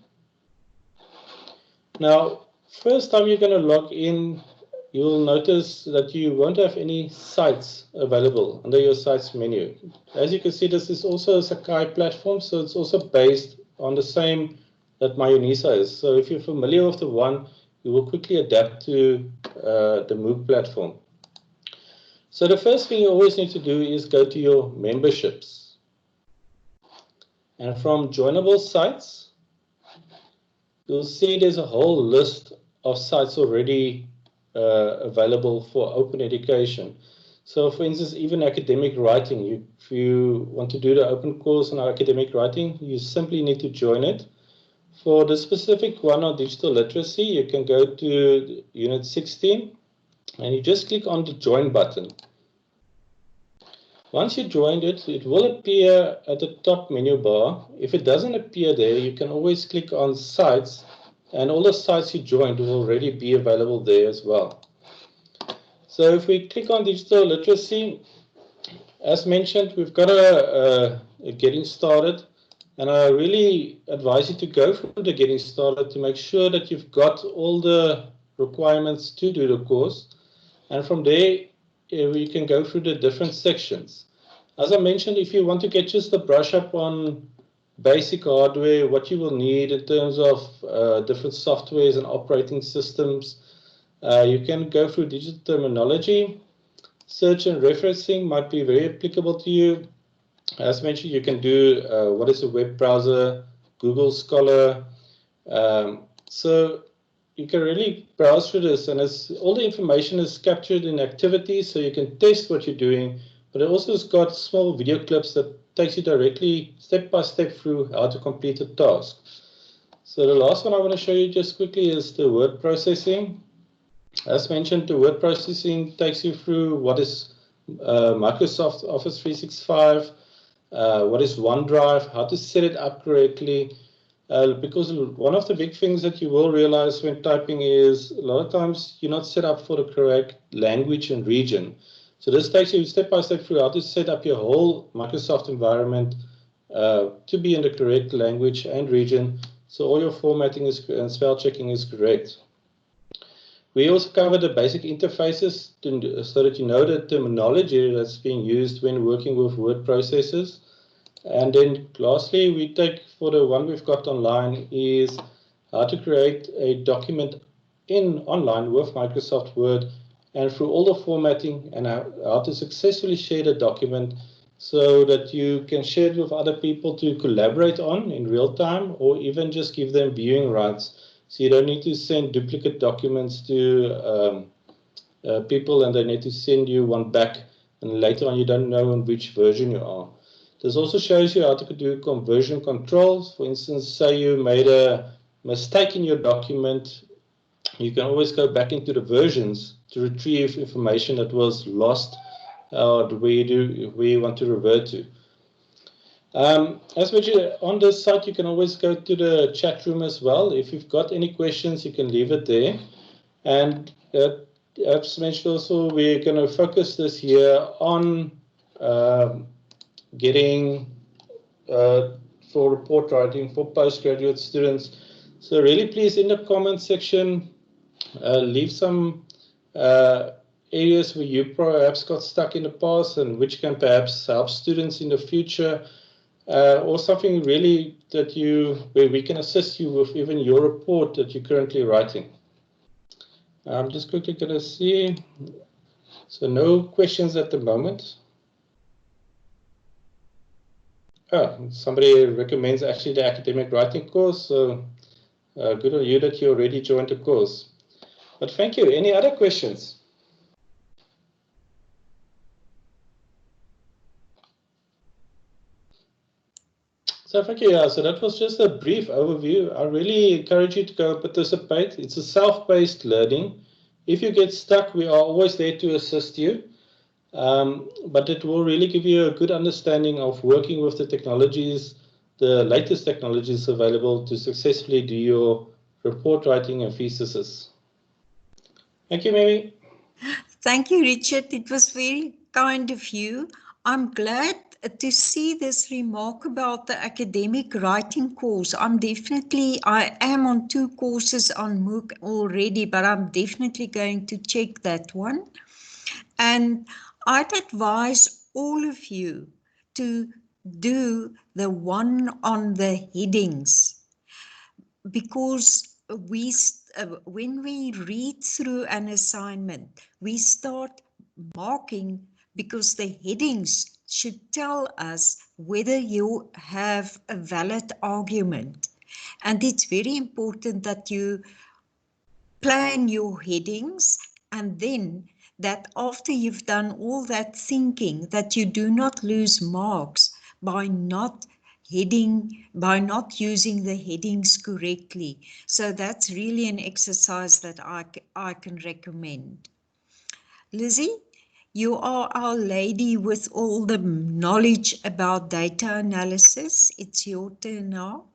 Now, first time you're going to log in, you'll notice that you won't have any sites available under your sites menu. As you can see, this is also a Sakai platform, so it's also based on the same that MyUnisa is. So if you're familiar with the one, you will quickly adapt to the MOOC platform. So the first thing you always need to do is go to your memberships. And from joinable sites, you'll see there's a whole list of sites already available for open education. So for instance, even academic writing, if you want to do the open course on academic writing, you simply need to join it. For the specific one on digital literacy, you can go to Unit 16 and you just click on the Join button. Once you joined it, it will appear at the top menu bar. If it doesn't appear there, you can always click on Sites, and all the sites you joined will already be available there as well. So if we click on digital literacy, as mentioned, we've got a getting started. And I really advise you to go through the getting started to make sure that you've got all the requirements to do the course. And from there, you can go through the different sections. As I mentioned, if you want to get just a brush up on basic hardware, what you will need in terms of different softwares and operating systems, you can go through digital terminology. Search and referencing might be very applicable to you. As mentioned, you can do what is a web browser, Google Scholar. So you can really browse through this, and all the information is captured in activities, so you can test what you're doing. But it also has got small video clips that takes you directly step by step through how to complete a task. So the last one I want to show you just quickly is the word processing. As mentioned, the word processing takes you through what is Microsoft Office 365. What is OneDrive, how to set it up correctly, because one of the big things that you will realize when typing is a lot of times you're not set up for the correct language and region. So this takes you step by step through how to set up your whole Microsoft environment to be in the correct language and region, so all your formatting and spell checking is correct. We also cover the basic interfaces so that you know the terminology that's being used when working with word processors. And then lastly, we take for the one we've got online is how to create a document online with Microsoft Word and through all the formatting, and how to successfully share the document so that you can share it with other people to collaborate on in real time, or even just give them viewing rights. So you don't need to send duplicate documents to people and they need to send you one back, and later on you don't know in which version you are. This also shows you how to do conversion controls. For instance, say you made a mistake in your document, you can always go back into the versions to retrieve information that was lost where you want to revert to. As mentioned, on this site, you can always go to the chat room as well. If you've got any questions, you can leave it there. And as mentioned also, we're going to focus this year on getting for report writing for postgraduate students. So really please, in the comment section, leave some areas where you perhaps got stuck in the past and which can perhaps help students in the future. or something really that where we can assist you with even your report that you're currently writing. I'm just quickly going to see. So no questions at the moment. Oh, somebody recommends actually the academic writing course. So good on you that you already joined the course. But thank you. Any other questions? So thank you. Yeah, so that was just a brief overview. I really encourage you to go participate. It's a self-paced learning. If you get stuck, we are always there to assist you. But it will really give you a good understanding of working with the technologies, the latest technologies available to successfully do your report writing and theses. Thank you, Mary. Thank you, Richard. It was very kind of you. I'm glad to see this remark about the academic writing course. I am on 2 courses on MOOC already, but I'm definitely going to check that one. And I'd advise all of you to do the one on the headings, because when we read through an assignment, we start marking, because the headings should tell us whether you have a valid argument. And it's very important that you plan your headings, and then that after you've done all that thinking, that you do not lose marks by not using the headings correctly. So that's really an exercise that I can recommend. Lizzie, you are our lady with all the knowledge about data analysis. It's your turn now.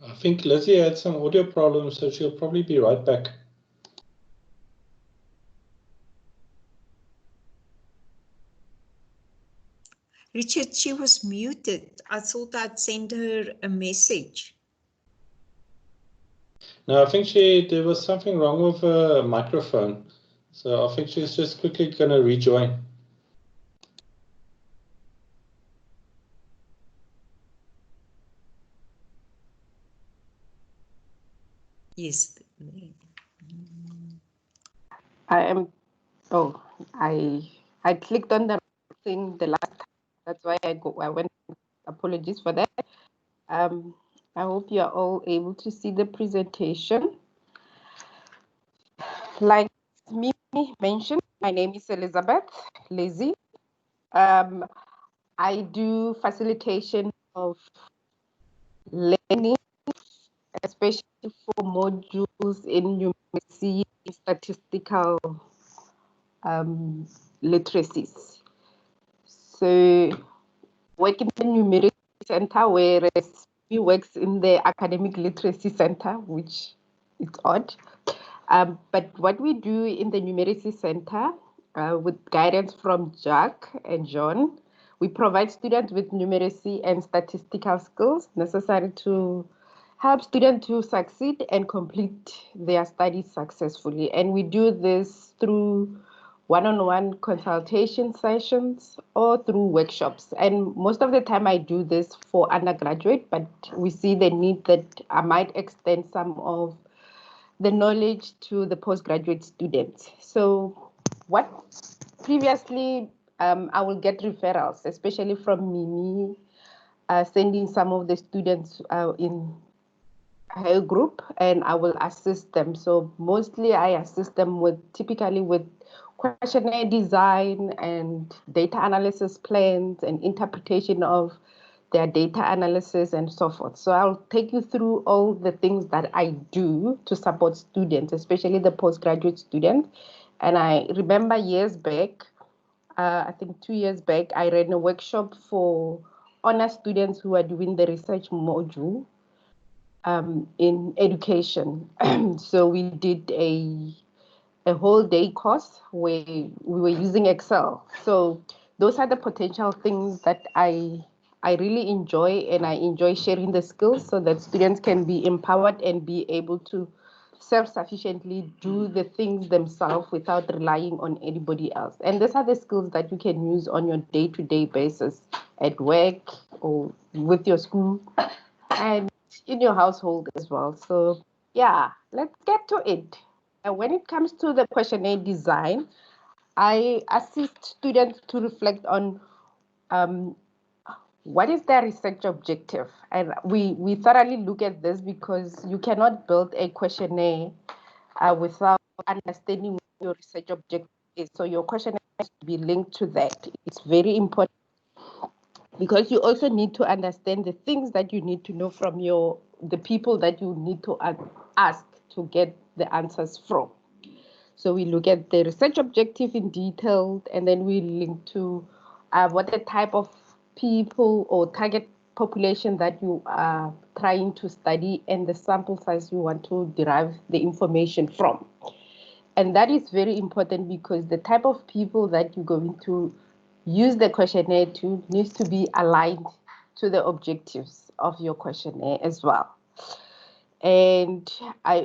I think Lizzie had some audio problems, so she'll probably be right back. Richard, she was muted. I thought I'd send her a message. No, I think there was something wrong with her microphone. So I think she's just quickly going to rejoin. Yes. I clicked on the thing the last time. That's why I went. Apologies for that. I hope you are all able to see the presentation. Like Mimi mentioned, my name is Elizabeth Lizzie. I do facilitation of learning, especially for modules in numeracy, statistical literacies. So work in the numeracy center, whereas he works in the academic literacy center, which is odd. But what we do in the numeracy center, with guidance from Jack and John, we provide students with numeracy and statistical skills necessary to help students to succeed and complete their studies successfully. And we do this through one-on-one consultation sessions or through workshops. And most of the time I do this for undergraduate, but we see the need that I might extend some of the knowledge to the postgraduate students. So what previously I will get referrals, especially from Mimi, sending some of the students in her group, and I will assist them. So mostly I assist them typically with questionnaire design and data analysis plans and interpretation of their data analysis and so forth. So I'll take you through all the things that I do to support students, especially the postgraduate students. And I remember years back, I think 2 years back, I ran a workshop for honor students who are doing the research module in education. So we did a whole day course where we were using Excel. So those are the potential things that I really enjoy, and I enjoy sharing the skills so that students can be empowered and be able to self-sufficiently do the things themselves without relying on anybody else. And these are the skills that you can use on your day-to-day basis at work or with your school and in your household as well. So yeah, let's get to it. When it comes to the questionnaire design, I assist students to reflect on what is their research objective. And we thoroughly look at this because you cannot build a questionnaire without understanding what your research objective is. So your questionnaire has to be linked to that. It's very important because you also need to understand the things that you need to know from the people that you need to ask to get the answers from. So we look at the research objective in detail, and then we link to what the type of people or target population that you are trying to study and the sample size you want to derive the information from. And that is very important because the type of people that you're going to use the questionnaire to needs to be aligned to the objectives of your questionnaire as well. And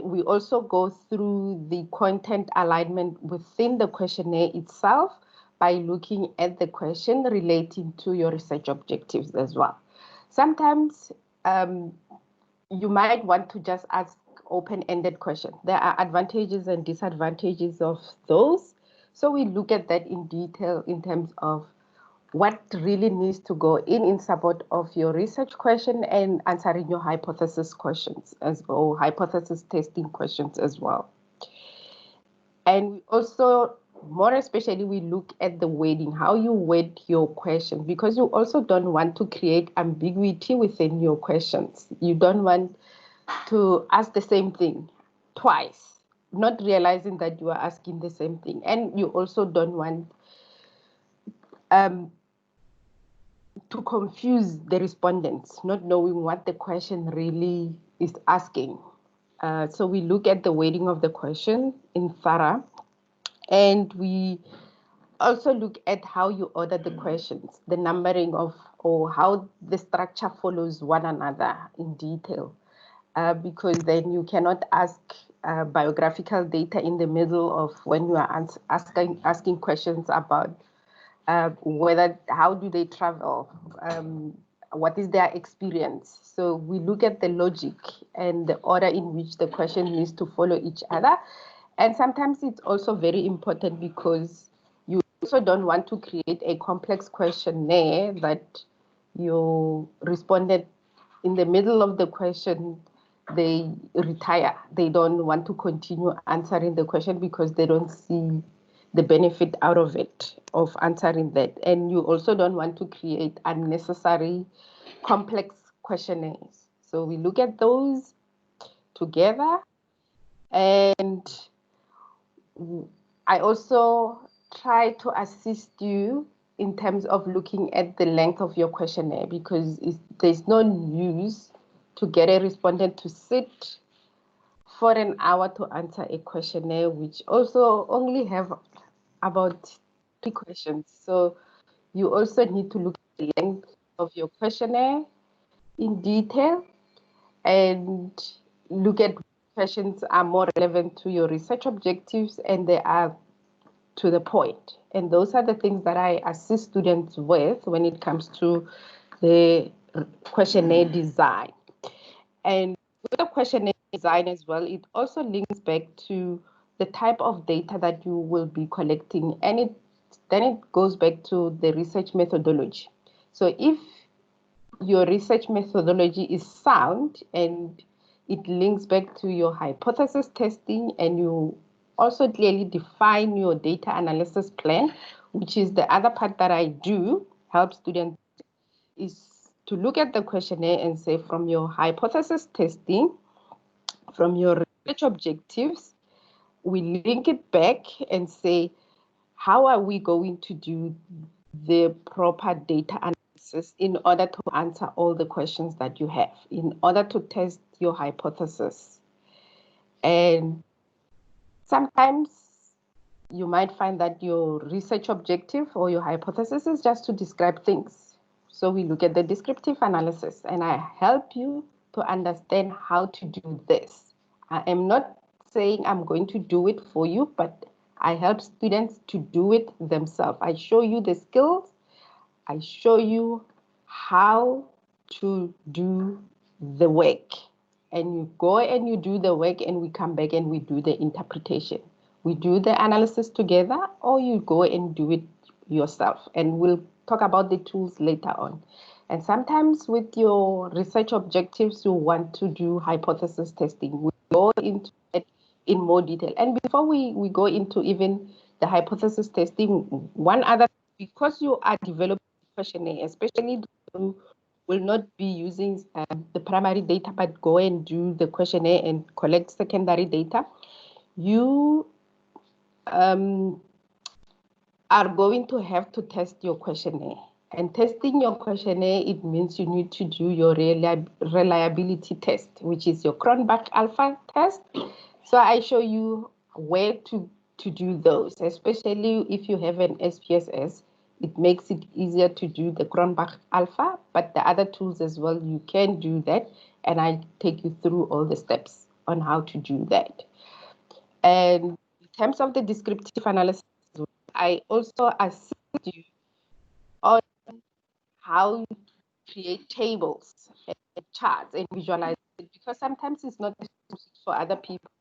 we also go through the content alignment within the questionnaire itself by looking at the question relating to your research objectives as well. Sometimes you might want to just ask open-ended questions. There are advantages and disadvantages of those. So we look at that in detail in terms of what really needs to go in support of your research question and answering your hypothesis questions or hypothesis testing questions as well. And we also, more especially, we look at the wording, how you word your question, because you also don't want to create ambiguity within your questions. You don't want to ask the same thing twice, not realizing that you are asking the same thing. And you also don't want to confuse the respondents, not knowing what the question really is asking. So we look at the wording of the question in thorough, and we also look at how you order the questions, the numbering of, or how the structure follows one another in detail, because then you cannot ask biographical data in the middle of when you are asking questions about how do they travel, what is their experience. So we look at the logic and the order in which the question needs to follow each other. And sometimes it's also very important because you also don't want to create a complex questionnaire that you responded in the middle of the question, they retire. They don't want to continue answering the question because they don't see the benefit out of it, of answering that. And you also don't want to create unnecessary complex questionnaires. So we look at those together. And I also try to assist you in terms of looking at the length of your questionnaire, because there's no use to get a respondent to sit for an hour to answer a questionnaire, which also only have about 3 questions. So you also need to look at the length of your questionnaire in detail and look at questions are more relevant to your research objectives and they are to the point. And those are the things that I assist students with when it comes to the questionnaire design. And with the questionnaire design as well, it also links back to the type of data that you will be collecting, and then it goes back to the research methodology. So if your research methodology is sound and it links back to your hypothesis testing and you also clearly define your data analysis plan, which is the other part that I do help students, is to look at the questionnaire and say, from your hypothesis testing, from your research objectives, we link it back and say, how are we going to do the proper data analysis in order to answer all the questions that you have, in order to test your hypothesis. And sometimes you might find that your research objective or your hypothesis is just to describe things. So we look at the descriptive analysis, and I help you to understand how to do this. I am not saying I'm going to do it for you, but I help students to do it themselves. I show you the skills. I show you how to do the work. And you go and you do the work, and we come back and we do the interpretation. We do the analysis together, or you go and do it yourself. And we'll talk about the tools later on. And sometimes with your research objectives, you want to do hypothesis testing. We go into it in more detail. And before we go into even the hypothesis testing, one other, because you are developing a questionnaire, especially those who will not be using the primary data, but go and do the questionnaire and collect secondary data, you are going to have to test your questionnaire. And testing your questionnaire, it means you need to do your reliability test, which is your Cronbach alpha test. So I show you where to do those, especially if you have an SPSS. It makes it easier to do the Cronbach alpha, but the other tools as well, you can do that. And I take you through all the steps on how to do that. And in terms of the descriptive analysis, I also assist you on how you create tables and charts and visualize it, because sometimes it's not for other people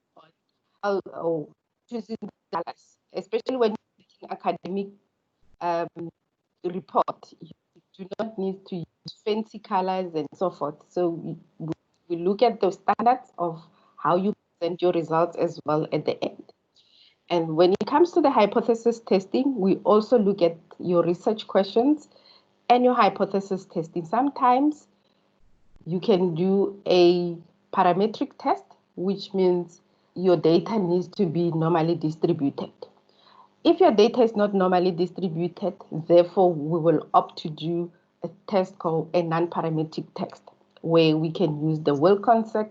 or choosing colors, especially when you're making academic report. You do not need to use fancy colors and so forth. So we look at the standards of how you present your results as well at the end. And when it comes to the hypothesis testing, we also look at your research questions and your hypothesis testing. Sometimes you can do a parametric test, which means your data needs to be normally distributed. If your data is not normally distributed, therefore, we will opt to do a test called a non-parametric test, where we can use the Wilkinson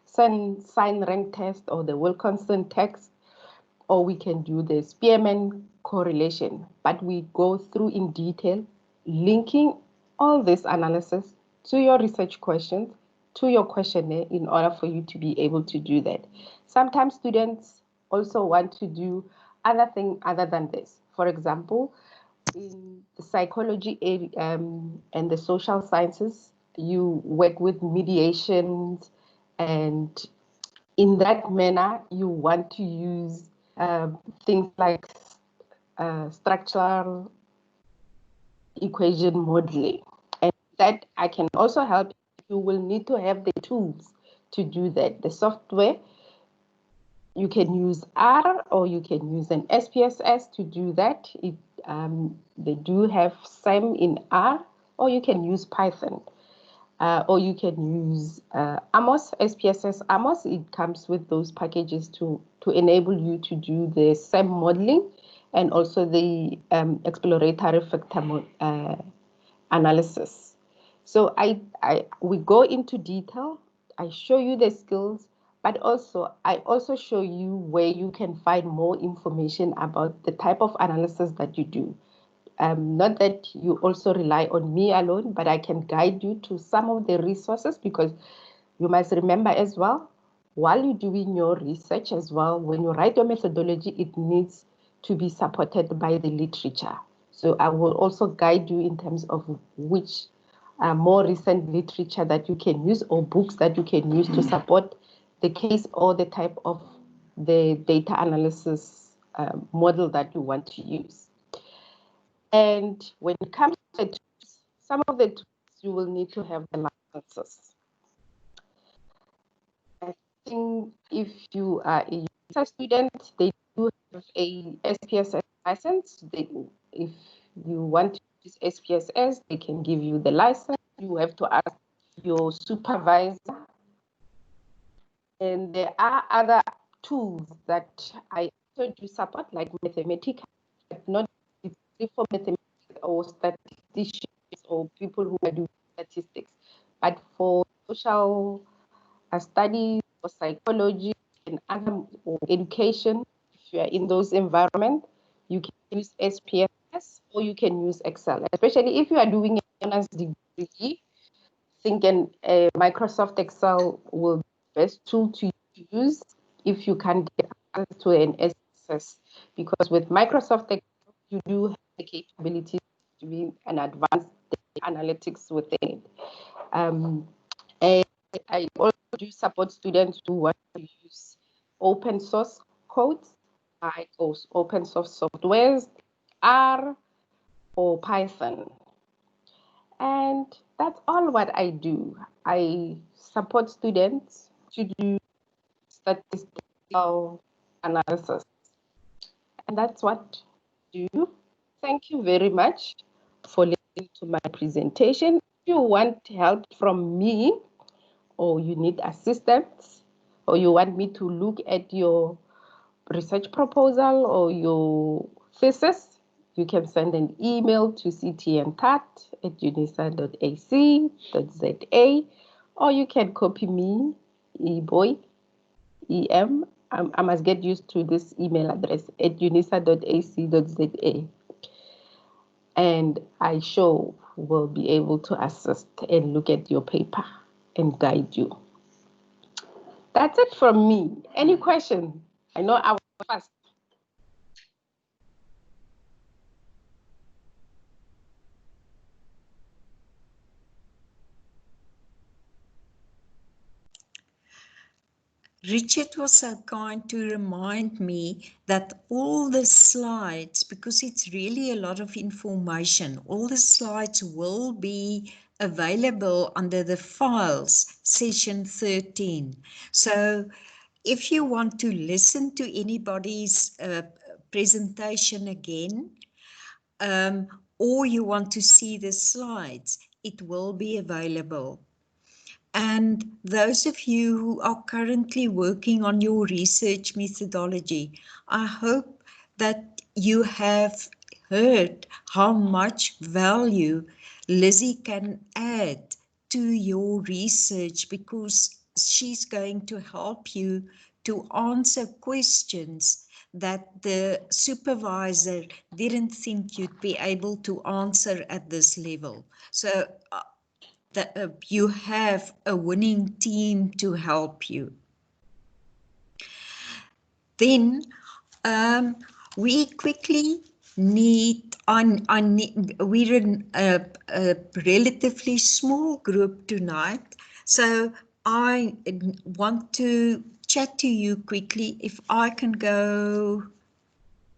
sign rank test or the Wilkinson test, or we can do the Spearman correlation. But we go through in detail, linking all this analysis to your research questions, to your questionnaire, in order for you to be able to do that. Sometimes students also want to do other things other than this. For example, in the psychology and the social sciences, you work with mediations, and in that manner, you want to use things like structural equation modeling. And that I can also help. You will need to have the tools to do that. The software, you can use R or you can use an SPSS to do that. They do have SAM in R, or you can use Python. Or you can use Amos, SPSS Amos. It comes with those packages to enable you to do the SAM modeling and also the exploratory factor analysis. So we go into detail. I show you the skills, but I also show you where you can find more information about the type of analysis that you do. Not that you also rely on me alone, but I can guide you to some of the resources, because you must remember as well, while you're doing your research as well, when you write your methodology, it needs to be supported by the literature. So I will also guide you in terms of which more recent literature that you can use, or books that you can use to support the case or the type of the data analysis model that you want to use. And when it comes to the tools, some of the tools you will need to have the licenses. I think if you are a user student, they do have a SPSS license. If you want to use SPSS, they can give you the license. You have to ask your supervisor. And there are other tools that I also do support, like mathematics, but not for mathematics or statisticians or people who are doing statistics, but for social studies or psychology and other or education. If you are in those environments, you can use SPSS or you can use Excel, especially if you are doing an honors degree. Thinking Microsoft Excel will be the best tool to use if you can get access to an SPSS, because with Microsoft Excel, you do have the capability to do an advanced analytics within it. And I also do support students who want to use open source codes, like open source softwares, R or Python. And that's all what I do. I support students to do statistical analysis. And that's what I do. Thank you very much for listening to my presentation. If you want help from me, or you need assistance, or you want me to look at your research proposal or your thesis, you can send an email to ctntat@unisa.ac.za, or you can copy me, eBoy, EM. I must get used to this email address at unisa.ac.za. And I sure will be able to assist and look at your paper and guide you. That's it from me. Any question? I know I was fast. Richard was so kind to remind me that all the slides, because it's really a lot of information, all the slides will be available under the files, session 13. So if you want to listen to anybody's presentation again, or you want to see the slides, it will be available. And those of you who are currently working on your research methodology, I hope that you have heard how much value Lizzie can add to your research, because she's going to help you to answer questions that the supervisor didn't think you'd be able to answer at this level. So that you have a winning team to help you. Then we quickly need, we're in a relatively small group tonight, so I want to chat to you quickly. If I can go,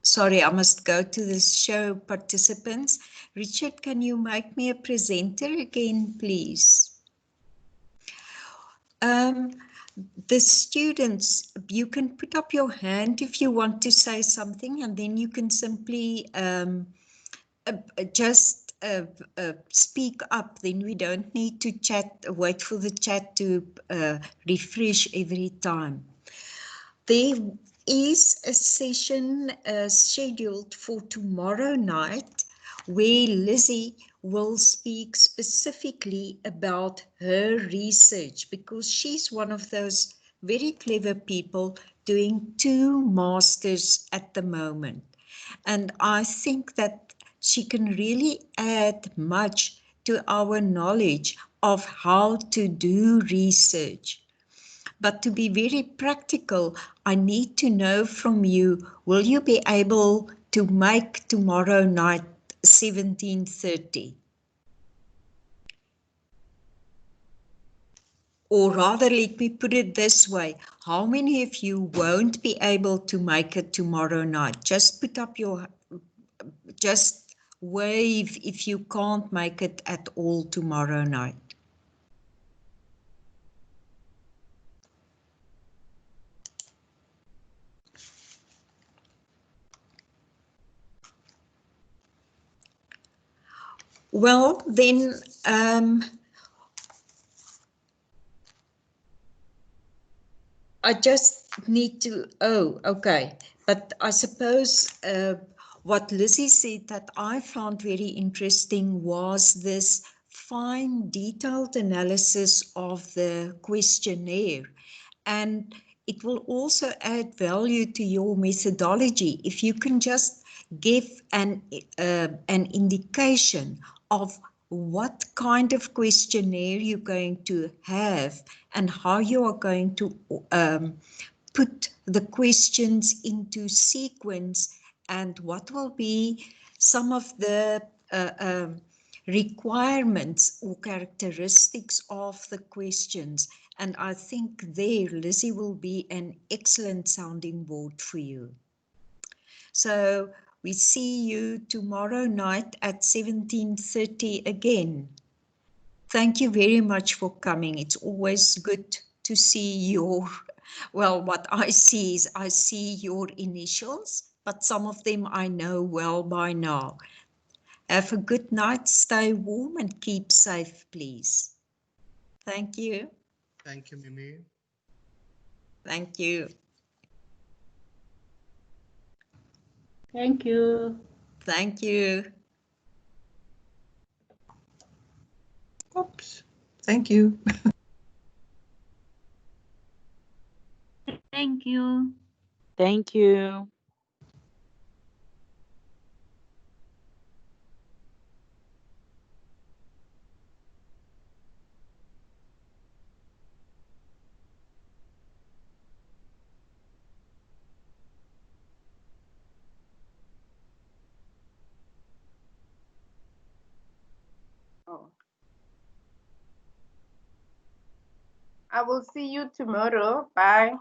sorry, I must go to the show participants. Richard, can you make me a presenter again, please? The students, you can put up your hand if you want to say something, and then you can simply just speak up. Then we don't need to chat, wait for the chat to refresh every time. There is a session scheduled for tomorrow night where Lizzie will speak specifically about her research, because she's one of those very clever people doing 2 masters at the moment. And I think that she can really add much to our knowledge of how to do research. But to be very practical, I need to know from you, will you be able to make tomorrow night 17:30? Or rather, let me put it this way. How many of you won't be able to make it tomorrow night? Just put up your, just wave if you can't make it at all tomorrow night. Well, then I just need to, oh, okay. But I suppose what Lizzie said that I found very interesting was this fine detailed analysis of the questionnaire. And it will also add value to your methodology if you can just give an indication of what kind of questionnaire you're going to have and how you are going to put the questions into sequence and what will be some of the requirements or characteristics of the questions. And I think there, Lizzie will be an excellent sounding board for you. So we see you tomorrow night at 17:30 again. Thank you very much for coming. It's always good to see your, well, what I see is I see your initials, but some of them I know well by now. Have a good night, stay warm and keep safe, please. Thank you. Thank you, Mimi. Thank you. Thank you. Thank you. Oops. Thank you. Thank you. Thank you. Oh. I will see you tomorrow. Bye.